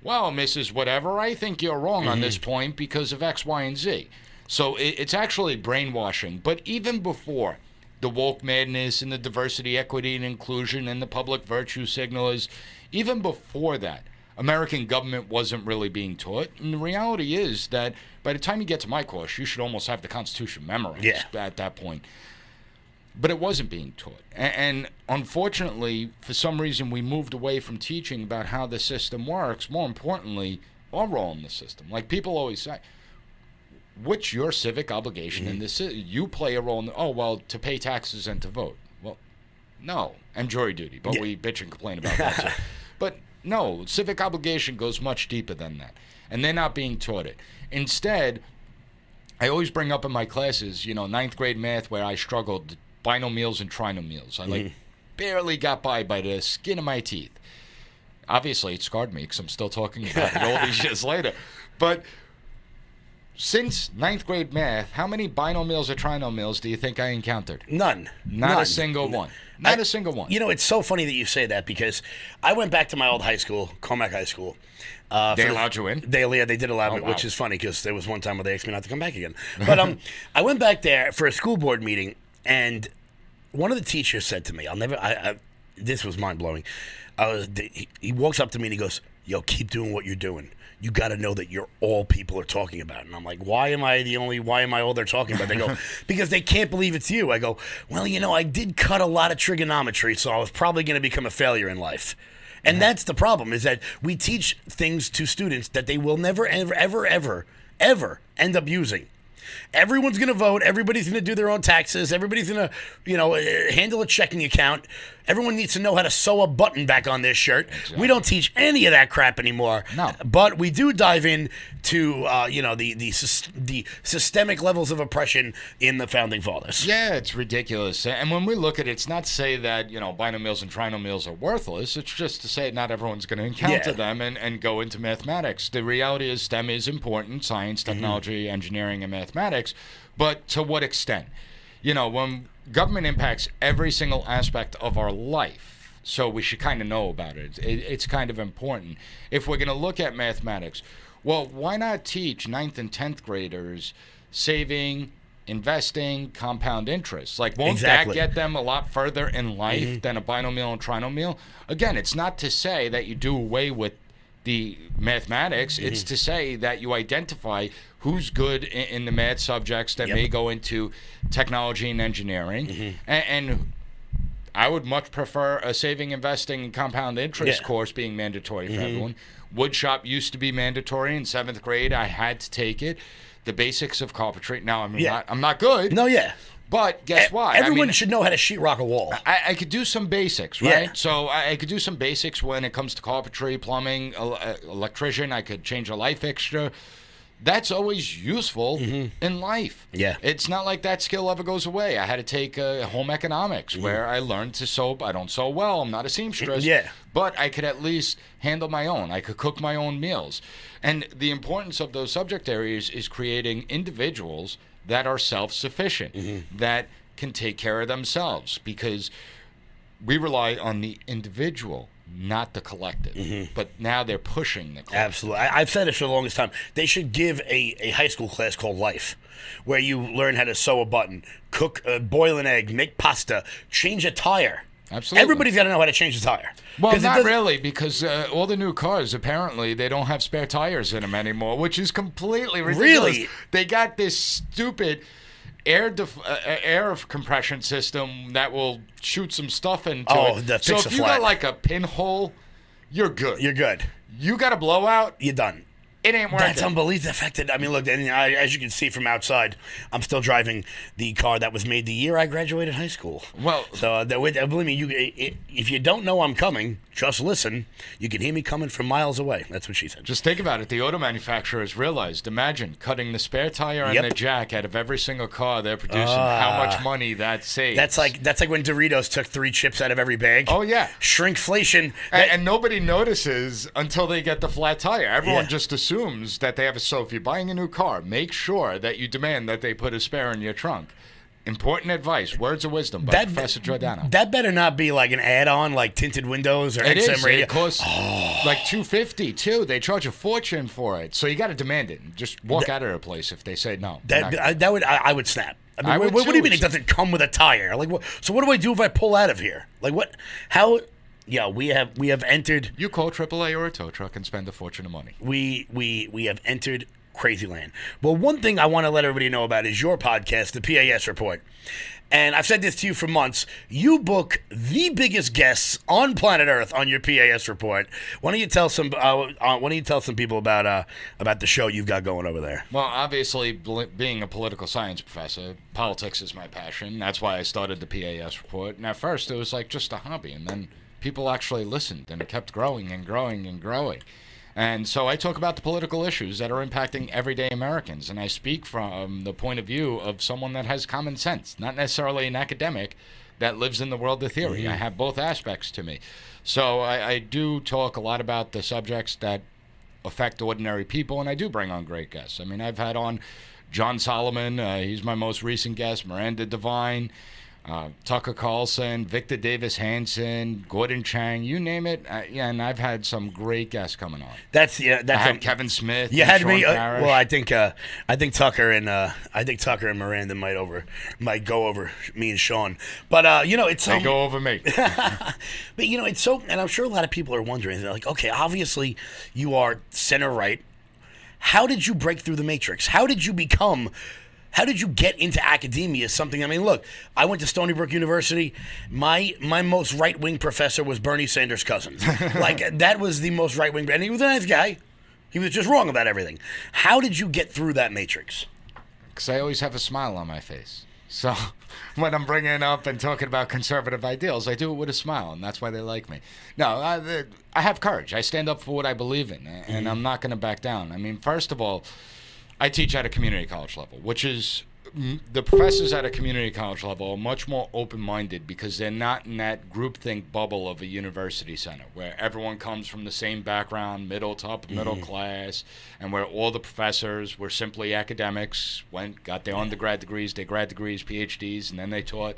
well, Mrs. Whatever, I think you're wrong on this point because of X, Y, and Z. So it's actually brainwashing. But even before the woke madness and the diversity, equity, and inclusion and the public virtue signalers, even before that, American government wasn't really being taught. And the reality is that by the time you get to my course, you should almost have the Constitution memorized at that point. But it wasn't being taught. And unfortunately, for some reason, we moved away from teaching about how the system works. More importantly, our role in the system. Like people always say, what's your civic obligation in this? You play a role in, to pay taxes and to vote. Well, no. And jury duty. But we bitch and complain about that too. But no, civic obligation goes much deeper than that. And they're not being taught it. Instead, I always bring up in my classes, ninth grade math where I struggled, binomials and trinomials. I barely got by the skin of my teeth. Obviously, it scarred me because I'm still talking about it all these years later. But since ninth grade math, how many binomials or trinomials do you think I encountered? None. Not a single one. Not a single one. It's so funny that you say that because I went back to my old high school, Comac High School. They allowed you in? They did allow me, which is funny because there was one time where they asked me not to come back again. But I went back there for a school board meeting, and one of the teachers said to me, this was mind-blowing. He walks up to me and he goes, yo, keep doing what you're doing. You got to know that you're all people are talking about. And I'm like, why am I all they're talking about? They go, because they can't believe it's you. I go, well, I did cut a lot of trigonometry, so I was probably going to become a failure in life. And that's the problem, is that we teach things to students that they will never, ever end up using. Everyone's going to vote. Everybody's going to do their own taxes. Everybody's going to, handle a checking account. Everyone needs to know how to sew a button back on their shirt. Exactly. We don't teach any of that crap anymore. No. But we do dive in to, the systemic levels of oppression in the Founding Fathers. Yeah, it's ridiculous. And when we look at it, it's not to say that, binomials and trinomials are worthless. It's just to say not everyone's going to encounter them and go into mathematics. The reality is STEM is important, science, technology, engineering, and mathematics. But to what extent? When government impacts every single aspect of our life, so we should kind of know about it. It's kind of important. If we're going to look at mathematics, well, why not teach 9th and 10th graders saving, investing, compound interest? Like, won't that get them a lot further in life than a binomial and trinomial? Again, it's not to say that you do away with the mathematics. It's to say that you identify who's good in the math subjects that may go into technology and engineering. And I would much prefer a saving, investing, and compound interest course being mandatory for everyone. Woodshop used to be mandatory in 7th grade. I had to take it. The basics of carpentry. Now, I'm not good. No, But guess what? Everyone should know how to sheetrock a wall. I could do some basics, right? Yeah. So I could do some basics when it comes to carpentry, plumbing, electrician. I could change a light fixture. That's always useful in life. Yeah. It's not like that skill ever goes away. I had to take home economics where I learned to sew. I don't sew well. I'm not a seamstress. But I could at least handle my own. I could cook my own meals. And the importance of those subject areas is creating individuals that are self-sufficient, that can take care of themselves, because we rely on the individual not the collective. But now they're pushing the collective. Absolutely. I've said it for the longest time. They should give a high school class called Life, where you learn how to sew a button, cook, boil an egg, make pasta, change a tire. Absolutely. Everybody's got to know how to change a tire. Well, not really, because all the new cars, apparently, they don't have spare tires in them anymore, which is completely ridiculous. Really? They got this stupid air compression system that will shoot some stuff into it. So if you got like a pinhole, you're good. You're good. You got a blowout, You're done. it ain't working. That's unbelievable. I mean, look, and as you can see from outside, I'm still driving the car that was made the year I graduated high school. Well, so believe me, if you don't know I'm coming, just listen. You can hear me coming from miles away. That's what she said. Just think about it. The auto manufacturers realized, imagine cutting the spare tire and the jack out of every single car they're producing, how much money that saves. That's like when Doritos took 3 chips out of every bag. Oh, yeah. Shrinkflation. And nobody notices until they get the flat tire. Everyone just assumes that they have a... So if you're buying a new car, make sure that you demand that they put a spare in your trunk. Important advice, words of wisdom by Professor Giordano. That better not be like an add-on, like tinted windows or XM radio. It costs like $250 too. They charge a fortune for it, so you got to demand it. Just walk out of the place if they say no. I would snap. I mean, what do you mean it doesn't come with a tire? Like, so what do I do if I pull out of here? Like, what? How? Yeah, we have entered. You call AAA or a tow truck and spend a fortune of money. We have entered crazy land. Well, one thing I want to let everybody know about is your podcast, the PAS Report. And I've said this to you for months. You book the biggest guests on planet Earth on your PAS Report. Why don't you tell some people about the show you've got going over there? Well, obviously, being a political science professor, politics is my passion. That's why I started the PAS Report. And at first, it was like just a hobby, and then people actually listened, and it kept growing and growing and growing. And so I talk about the political issues that are impacting everyday Americans, and I speak from the point of view of someone that has common sense, not necessarily an academic that lives in the world of theory. I have both aspects to me. So I do talk a lot about the subjects that affect ordinary people, and I do bring on great guests. I mean, I've had on John Solomon, he's my most recent guest, Miranda Devine, Tucker Carlson, Victor Davis Hanson, Gordon Chang, you name it. And I've had some great guests coming on. I had Kevin Smith. You had me. Well, I think Tucker and Miranda might go over me and Sean. But it's they go over me. But it's so, and I'm sure a lot of people are wondering. They're like, okay, obviously you are center right. How did you break through the matrix? How did you get into academia? I mean, look, I went to Stony Brook University. My most right-wing professor was Bernie Sanders' cousin. Like, that was the most right-wing, and he was a nice guy. He was just wrong about everything. How did you get through that matrix? Because I always have a smile on my face. So when I'm bringing up and talking about conservative ideals, I do it with a smile, and that's why they like me. No, I have courage. I stand up for what I believe in, and I'm not going to back down. I mean, first of all, I teach at a community college level, which is the professors at a community college level are much more open-minded because they're not in that groupthink bubble of a university center where everyone comes from the same background, middle to upper middle class, and where all the professors were simply academics, got their undergrad degrees, their grad degrees, PhDs, and then they taught.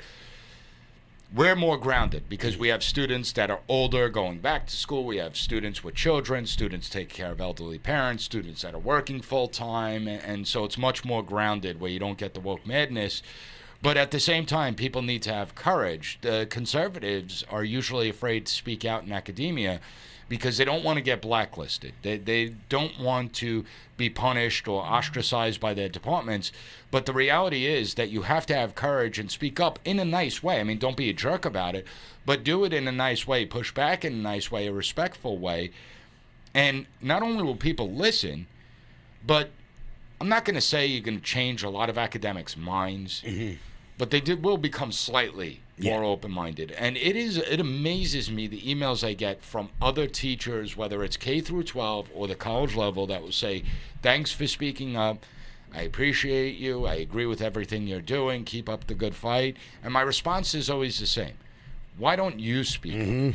We're more grounded because we have students that are older going back to school. We have students with children, students taking care of elderly parents, students that are working full-time. And so it's much more grounded where you don't get the woke madness. But at the same time, people need to have courage. The conservatives are usually afraid to speak out in academia because they don't want to get blacklisted. They don't want to be punished or ostracized by their departments. But the reality is that you have to have courage and speak up in a nice way. I mean, don't be a jerk about it, but do it in a nice way, push back in a nice way, a respectful way. And not only will people listen, but I'm not going to say you're going to change a lot of academics' minds, but they will become slightly more open-minded. And it amazes me the emails I get from other teachers, whether it's K through 12 or the college level, that will say, thanks for speaking up. I appreciate you. I agree with everything you're doing. Keep up the good fight. And my response is always the same. Why don't you speak up?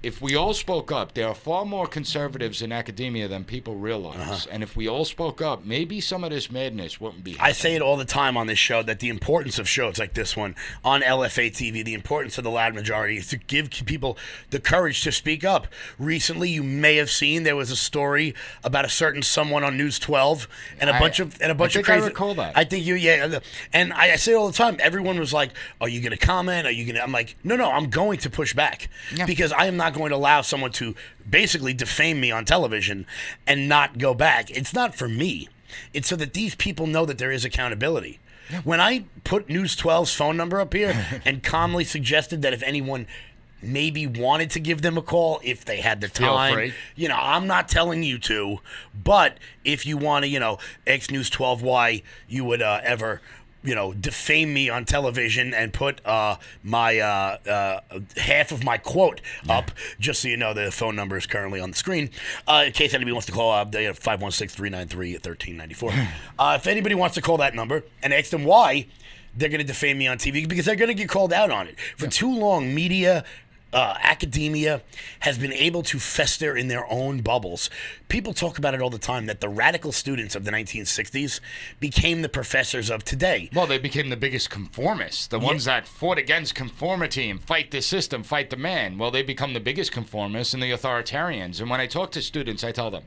if we all spoke up, there are far more conservatives in academia than people realize. And if we all spoke up, maybe some of this madness wouldn't be happening. I say it all the time on this show that the importance of shows like this one on LFA TV, the importance of the loud majority is to give people the courage to speak up. Recently, you may have seen there was a story about a certain someone on News 12 and a bunch of crazy. I recall that. I think and I say it all the time. Everyone was like, "Are you going to comment? Are you going to?" I'm like, "No, I'm going to push back because I am not going to allow someone to basically defame me on television and not go back. It's not for me. It's so that these people know that there is accountability." When I put News 12's phone number up here and calmly suggested that if anyone maybe wanted to give them a call, if they had the time, I'm not telling you to, but if you want to, ask News 12 why you would ever defame me on television and put my half of my quote up, just so you know, the phone number is currently on the screen. In case anybody wants to call, 516-393-1394. If anybody wants to call that number and ask them why they're going to defame me on TV, because they're going to get called out on it. For too long, media, academia has been able to fester in their own bubbles. People talk about it all the time, that the radical students of the 1960s became the professors of today. Well, they became the biggest conformists, the ones that fought against conformity and fight the system, fight the man. Well, they become the biggest conformists and the authoritarians. And when I talk to students, I tell them,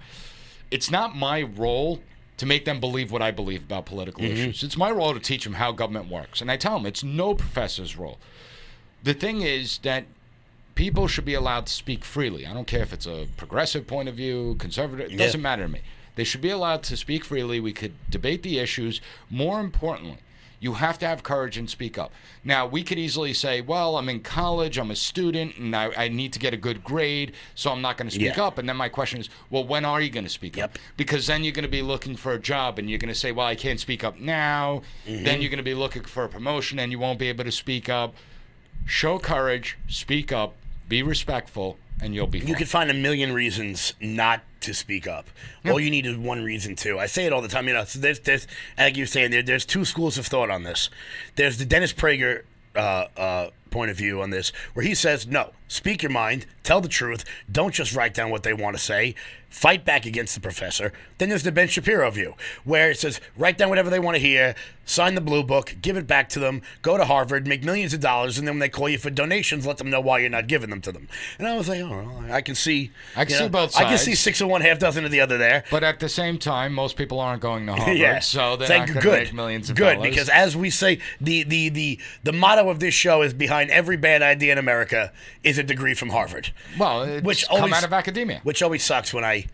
it's not my role to make them believe what I believe about political issues. It's my role to teach them how government works. And I tell them it's no professor's role. The thing is that people should be allowed to speak freely. I don't care if it's a progressive point of view, conservative, it doesn't matter to me. They should be allowed to speak freely. We could debate the issues. More importantly, you have to have courage and speak up. Now, we could easily say, well, I'm in college, I'm a student, and I need to get a good grade, so I'm not going to speak up. And then my question is, well, when are you going to speak up? Because then you're going to be looking for a job, and you're going to say, well, I can't speak up now. Then you're going to be looking for a promotion, and you won't be able to speak up. Show courage, speak up, be respectful, and you'll be fine. You can find a million reasons not to speak up. All you need is one reason to. I say it all the time. So there's like you're saying, there's two schools of thought on this. There's the Dennis Prager point of view on this, where he says, no, speak your mind, tell the truth, don't just write down what they want to say, fight back against the professor. Then there's the Ben Shapiro view, where it says, write down whatever they want to hear, sign the blue book, give it back to them, go to Harvard, make millions of dollars, and then when they call you for donations, let them know why you're not giving them to them. And I was like, oh, I can see. I can see both sides. I can see 6 of one, half dozen of the other there. But at the same time, most people aren't going to Harvard, so they're not going to make millions of dollars. Good, because as we say, the motto of this show is behind every bad idea in America is a degree from Harvard. Well, it's come out of academia. Which always sucks when I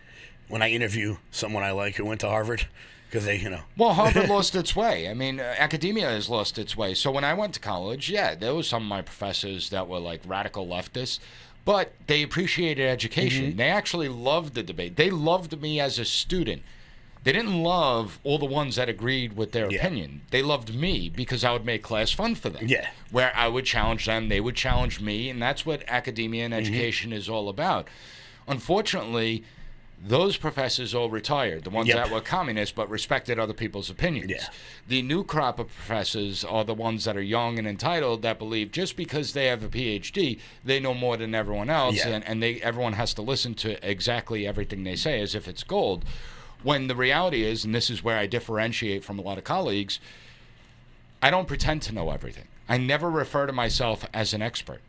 interview someone I like who went to Harvard, because Well, Harvard lost its way. I mean, academia has lost its way. So when I went to college, there was some of my professors that were like radical leftists, but they appreciated education. They actually loved the debate. They loved me as a student. They didn't love all the ones that agreed with their opinion. They loved me because I would make class fun for them. Where I would challenge them, they would challenge me, and that's what academia and education is all about. Unfortunately, those professors all retired, the ones that were communists but respected other people's opinions. The new crop of professors are the ones that are young and entitled, that believe just because they have a PhD, they know more than everyone else, and everyone has to listen to exactly everything they say as if it's gold. When the reality is, and this is where I differentiate from a lot of colleagues, I don't pretend to know everything. I never refer to myself as an expert.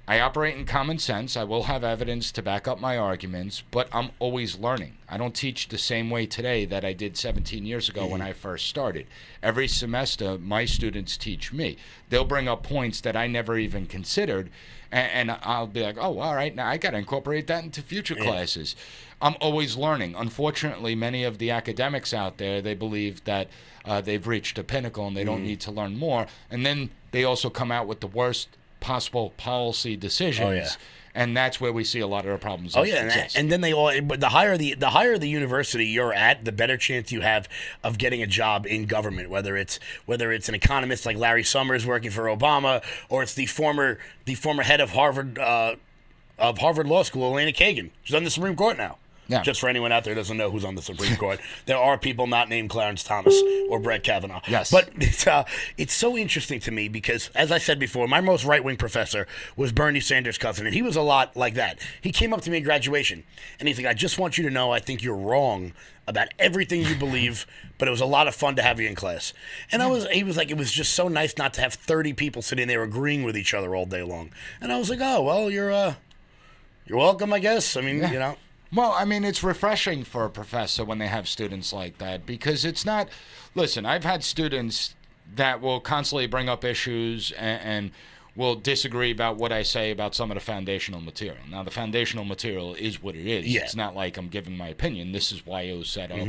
I operate in common sense. I will have evidence to back up my arguments, but I'm always learning. I don't teach the same way today that I did 17 years ago when I first started. Every semester, my students teach me. They'll bring up points that I never even considered, and I'll be like, oh, all right, now I got to incorporate that into future classes. I'm always learning. Unfortunately, many of the academics out there, they believe that they've reached a pinnacle and they don't need to learn more, and then they also come out with the worst possible policy decisions, and that's where we see a lot of the problems. And then but the higher the university you're at, the better chance you have of getting a job in government. Whether it's an economist like Larry Summers working for Obama, or it's the former head of Harvard Law School, Elena Kagan. She's on the Supreme Court now. Yeah. Just for anyone out there who doesn't know who's on the Supreme Court, there are people not named Clarence Thomas or Brett Kavanaugh. Yes. But it's so interesting to me because, as I said before, my most right-wing professor was Bernie Sanders' cousin, and he was a lot like that. He came up to me at graduation, and he's like, I just want you to know I think you're wrong about everything you believe, but it was a lot of fun to have you in class. And he was like, it was just so nice not to have 30 people sitting there agreeing with each other all day long. And I was like, oh, well, you're welcome, I guess. I mean, you know. Well, I mean, it's refreshing for a professor when they have students like that because it's not. Listen, I've had students that will constantly bring up issues and will disagree about what I say about some of the foundational material. Now, the foundational material is what it is. Yeah. It's not like I'm giving my opinion. This is why it was set up.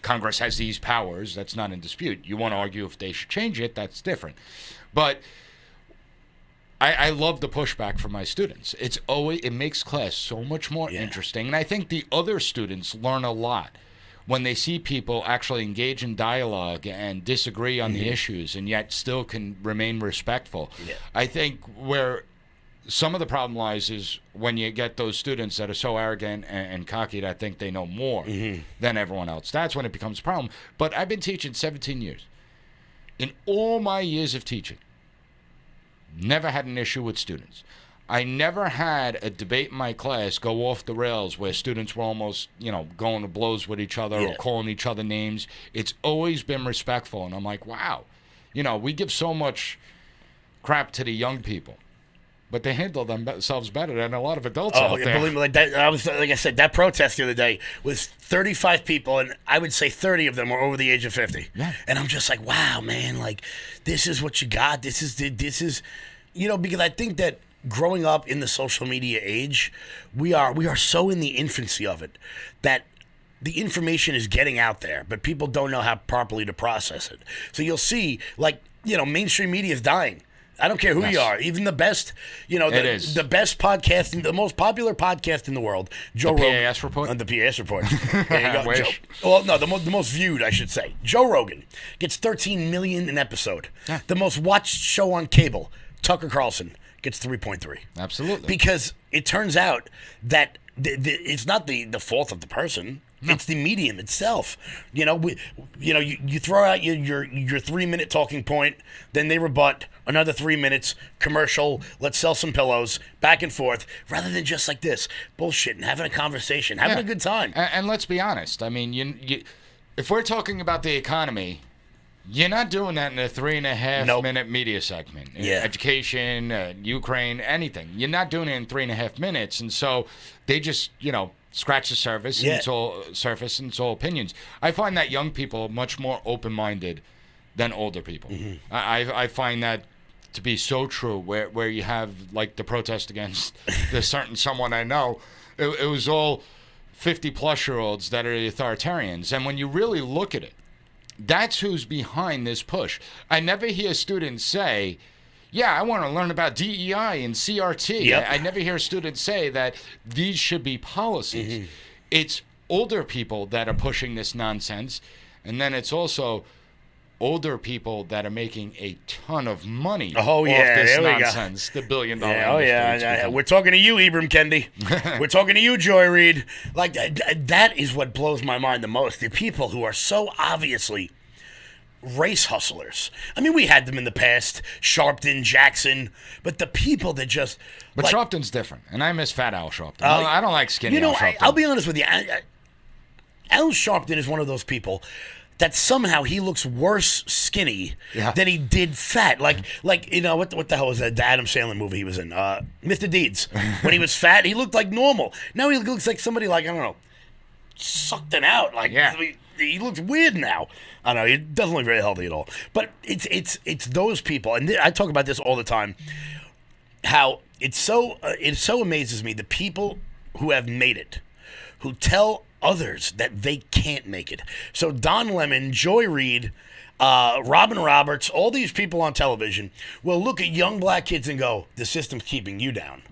Congress has these powers. That's not in dispute. You want to argue if they should change it, that's different. But I love the pushback from my students. It makes class so much more interesting. And I think the other students learn a lot when they see people actually engage in dialogue and disagree on the issues and yet still can remain respectful. Yeah. I think where some of the problem lies is when you get those students that are so arrogant and cocky that think they know more than everyone else. That's when it becomes a problem. But I've been teaching 17 years. In all my years of teaching, never had an issue with students. I never had a debate in my class go off the rails where students were almost, going to blows with each other or calling each other names. It's always been respectful. And I'm like, wow, we give so much crap to the young people, but they handle themselves better than a lot of adults out there. Believe me, like I said, that protest the other day was 35 people, and I would say 30 of them were over the age of 50. Yeah. And I'm just like, wow, man, like this is what you got. This is because I think that growing up in the social media age, we are so in the infancy of it that the information is getting out there, but people don't know how properly to process it. So you'll see, mainstream media is dying. I don't care who you are. Even the best, the best podcast, the most popular podcast in the world, Joe Rogan. The PAS report? The PAS report. There you go. The most viewed, I should say. Joe Rogan gets 13 million an episode. Yeah. The most watched show on cable, Tucker Carlson, gets 3.3. Absolutely. Because it turns out that it's not the fault of the person. No. It's the medium itself. You throw out your 3-minute talking point, then they rebut, another 3 minutes, commercial, let's sell some pillows, back and forth, rather than just like this, bullshit and having a conversation, having a good time. And let's be honest. I mean, if we're talking about the economy, you're not doing that in a 3.5 minute media segment. Education, Ukraine, anything. You're not doing it in 3.5 minutes. And so they just, scratch the surface and it's all opinions. I find that young people are much more open-minded than older people. I find that to be so true where you have like the protest against this certain someone I know. It was all 50-plus-year-olds that are authoritarians. And when you really look at it, that's who's behind this push. I never hear students say, I want to learn about DEI and CRT. Yep. I never hear students say that these should be policies. It's older people that are pushing this nonsense, and then it's also older people that are making a ton of money off this nonsense. The $1 billion industry. We're talking to you, Ibram Kendi. We're talking to you, Joy Reid. Like that is what blows my mind the most. The people who are so obviously race hustlers. I mean, we had them in the past, Sharpton, Jackson, but the people that just... But Sharpton's different, and I miss Fat Al Sharpton. I don't like skinny Al Sharpton. I'll be honest with you. Al Sharpton is one of those people that somehow he looks worse skinny than he did fat. Like what the hell was that Adam Sandler movie he was in? Mr. Deeds. When he was fat, he looked like normal. Now he looks like somebody like, I don't know, sucked it out. He looks weird now. I don't know. He doesn't look very healthy at all. But it's those people, and I talk about this all the time. How it so amazes me the people who have made it, who tell others that they can't make it. So Don Lemon, Joy Reid, Robin Roberts, all these people on television will look at young black kids and go, "The system's keeping you down."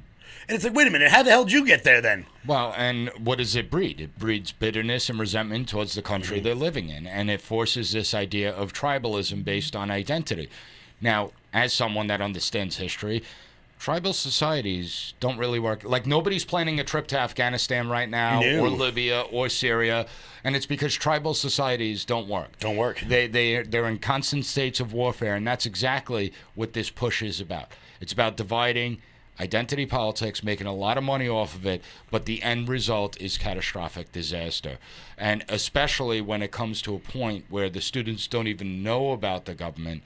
And it's like, wait a minute, how the hell did you get there then? Well, and what does it breed? It breeds bitterness and resentment towards the country they're living in, and it forces this idea of tribalism based on identity. Now, as someone that understands history, tribal societies don't really work. Like, nobody's planning a trip to Afghanistan right now, or Libya, or Syria, and it's because tribal societies don't work. They're in constant states of warfare, and that's exactly what this push is about. It's about dividing identity politics, making a lot of money off of it, but the end result is catastrophic disaster. And especially when it comes to a point where the students don't even know about the government,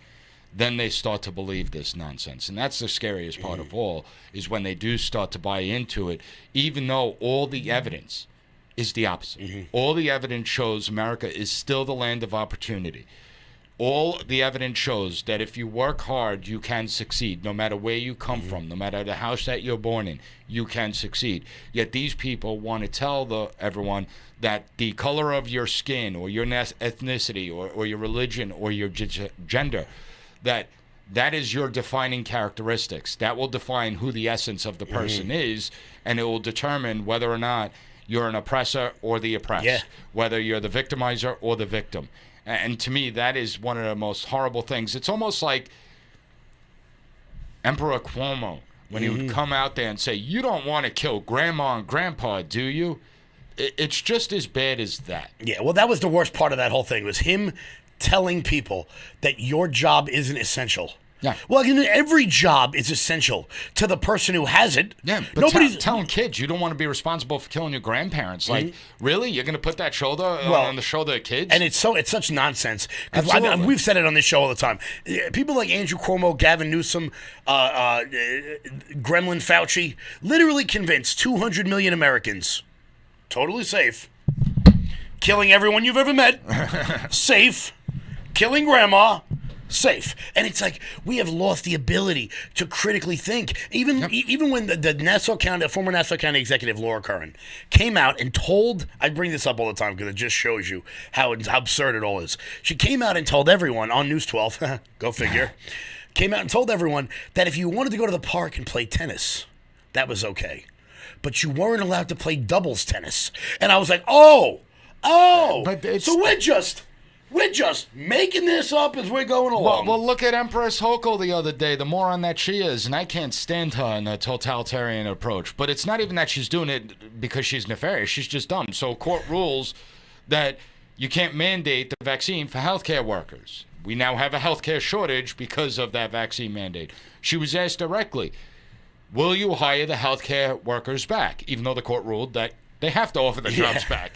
then they start to believe this nonsense. And that's the scariest part of all, is when they do start to buy into it, even though all the evidence is the opposite. All the evidence shows America is still the land of opportunity. All the evidence shows that if you work hard, you can succeed. No matter where you come from, no matter the house that you're born in, you can succeed. Yet these people want to tell everyone that the color of your skin, or your ethnicity, or your religion, or your gender, that is your defining characteristics. That will define who the essence of the person is, and it will determine whether or not you're an oppressor or the oppressed, whether you're the victimizer or the victim. And to me, that is one of the most horrible things. It's almost like Emperor Cuomo, when he would come out there and say, "You don't want to kill grandma and grandpa, do you?" It's just as bad as that. Yeah, well, that was the worst part of that whole thing, was him telling people that your job isn't essential. Yeah. Well, every job is essential to the person who has it. Yeah, but nobody's telling kids you don't want to be responsible for killing your grandparents. Like, really? You're going to put that shoulder on the shoulder of kids? And it's such nonsense. We've said it on this show all the time. People like Andrew Cuomo, Gavin Newsom, Gremlin Fauci, literally convinced 200 million Americans, totally safe, killing everyone you've ever met, safe, killing grandma, safe. And it's like, we have lost the ability to critically think. Even when the former Nassau County executive, Laura Curran, came out and told, I bring this up all the time because it just shows you how absurd it all is. She came out and told everyone on News 12, go figure, came out and told everyone that if you wanted to go to the park and play tennis, that was okay. But you weren't allowed to play doubles tennis. And I was like, oh, so we're just making this up as we're going along. Well, look at Empress Hochul the other day, the moron that she is, and I can't stand her in a totalitarian approach. But it's not even that she's doing it because she's nefarious. She's just dumb. So court rules that you can't mandate the vaccine for healthcare workers. We now have a healthcare shortage because of that vaccine mandate. She was asked directly, will you hire the healthcare workers back, even though the court ruled that they have to offer the jobs back?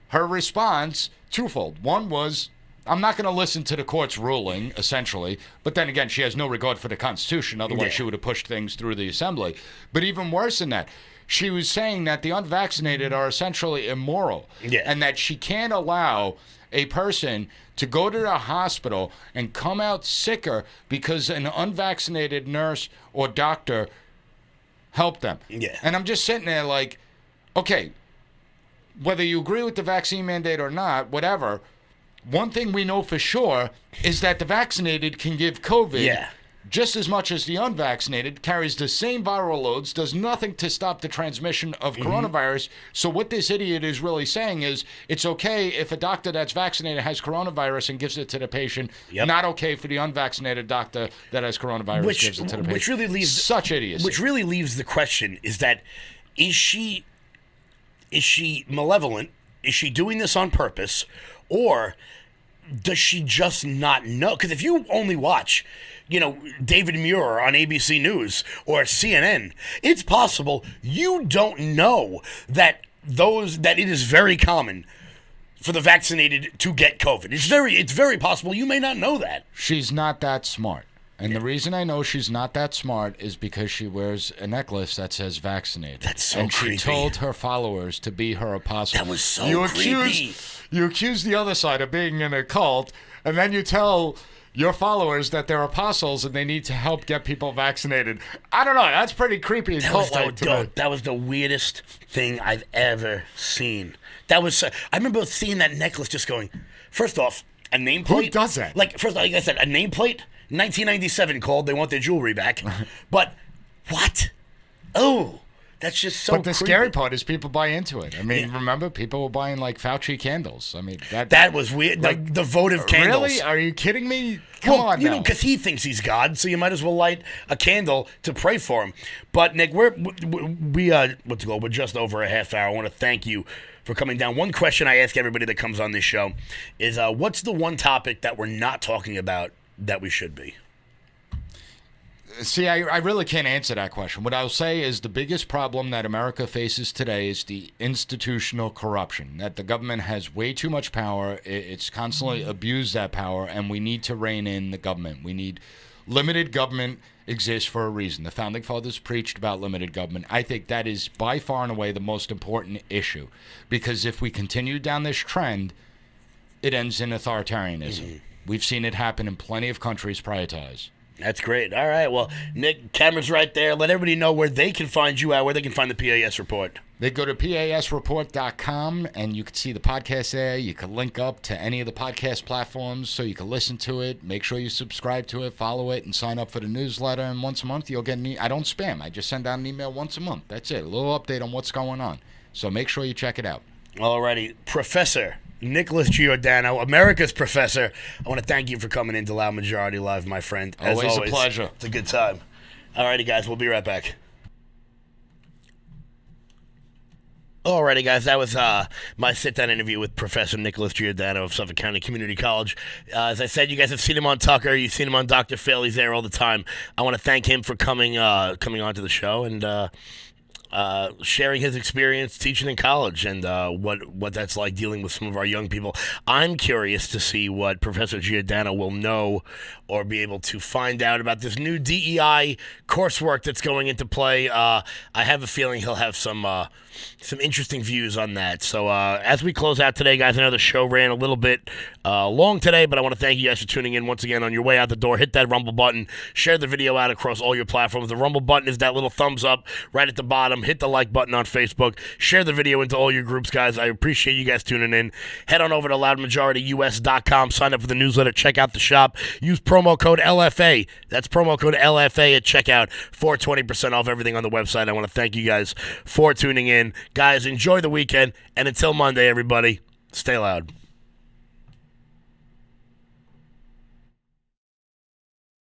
Her response, twofold. One was, I'm not going to listen to the court's ruling, essentially. But then again, she has no regard for the Constitution. Otherwise, she would have pushed things through the assembly. But even worse than that, she was saying that the unvaccinated are essentially immoral. And that she can't allow a person to go to the hospital and come out sicker because an unvaccinated nurse or doctor helped them. And I'm just sitting there like, okay, whether you agree with the vaccine mandate or not, whatever, one thing we know for sure is that the vaccinated can give COVID just as much as the unvaccinated, carries the same viral loads, does nothing to stop the transmission of coronavirus. So what this idiot is really saying is it's okay if a doctor that's vaccinated has coronavirus and gives it to the patient, not okay for the unvaccinated doctor that has coronavirus gives it to the patient. Which really leaves such idiocy. Which really leaves the question is that, is she malevolent? Is she doing this on purpose? Or does she just not know? Because if you only watch, David Muir on ABC News or CNN, it's possible you don't know that it is very common for the vaccinated to get COVID. It's very possible you may not know that. She's not that smart. And the reason I know she's not that smart is because she wears a necklace that says vaccinated. That's so creepy. And she told her followers to be her apostle. That was so creepy. You accuse the other side of being in a cult, and then you tell your followers that they're apostles and they need to help get people vaccinated. I don't know. That's pretty creepy. That was the weirdest thing I've ever seen. I remember seeing that necklace just going, first off, a nameplate. Who does that? Like I said, a nameplate. 1997 called. They want their jewelry back. But what? Oh, That's just so But the creepy. scary part is people buy into it. I mean, remember, people were buying, like, Fauci candles. I mean, that was weird. Like, the votive candles. Really? Are you kidding me? Come on now. Because he thinks he's God, so you might as well light a candle to pray for him. But, Nick, we're just over a half hour. I want to thank you for coming down. One question I ask everybody that comes on this show is, what's the one topic that we're not talking about that we should be? See, I really can't answer that question. What I'll say is the biggest problem that America faces today is the institutional corruption, that the government has way too much power. It's constantly abused that power, and we need to rein in the government. We need limited government exists for a reason. The Founding Fathers preached about limited government. I think that is by far and away the most important issue, because if we continue down this trend, it ends in authoritarianism. We've seen it happen in plenty of countries prior to us. That's great. All right. Well, Nick, camera's right there. Let everybody know where they can find you at, where they can find the PAS report. They go to pasreport.com, and you can see the podcast there. You can link up to any of the podcast platforms so you can listen to it. Make sure you subscribe to it, follow it, and sign up for the newsletter. And once a month, you'll get I don't spam. I just send out an email once a month. That's it. A little update on what's going on. So make sure you check it out. All righty. Professor Nicholas Giordano, America's professor. I want to thank you for coming into Loud Majority Live, my friend. As always a pleasure. It's a good time. All righty, guys. We'll be right back. Alrighty, guys, that was my sit-down interview with Professor Nicholas Giordano of Suffolk County Community College. As I said, you guys have seen him on Tucker. You've seen him on Dr. Phil. He's there all the time. I want to thank him for coming onto the show and sharing his experience teaching in college and what that's like dealing with some of our young people. I'm curious to see what Professor Giordano will know or be able to find out about this new DEI coursework that's going into play. I have a feeling he'll have some interesting views on that. So as we close out today, guys, I know the show ran a little bit long today, but I want to thank you guys for tuning in once again. On your way out the door, hit that Rumble button, share the video out across all your platforms. The Rumble button is that little thumbs up right at the bottom. Hit the like button on Facebook. Share the video into all your groups, guys. I appreciate you guys tuning in. Head on over to loudmajorityus.com. Sign up for the newsletter. Check out the shop. Use promo code LFA. That's promo code LFA at checkout for 20% off everything on the website. I want to thank you guys for tuning in. Guys, enjoy the weekend. And until Monday, everybody, stay loud.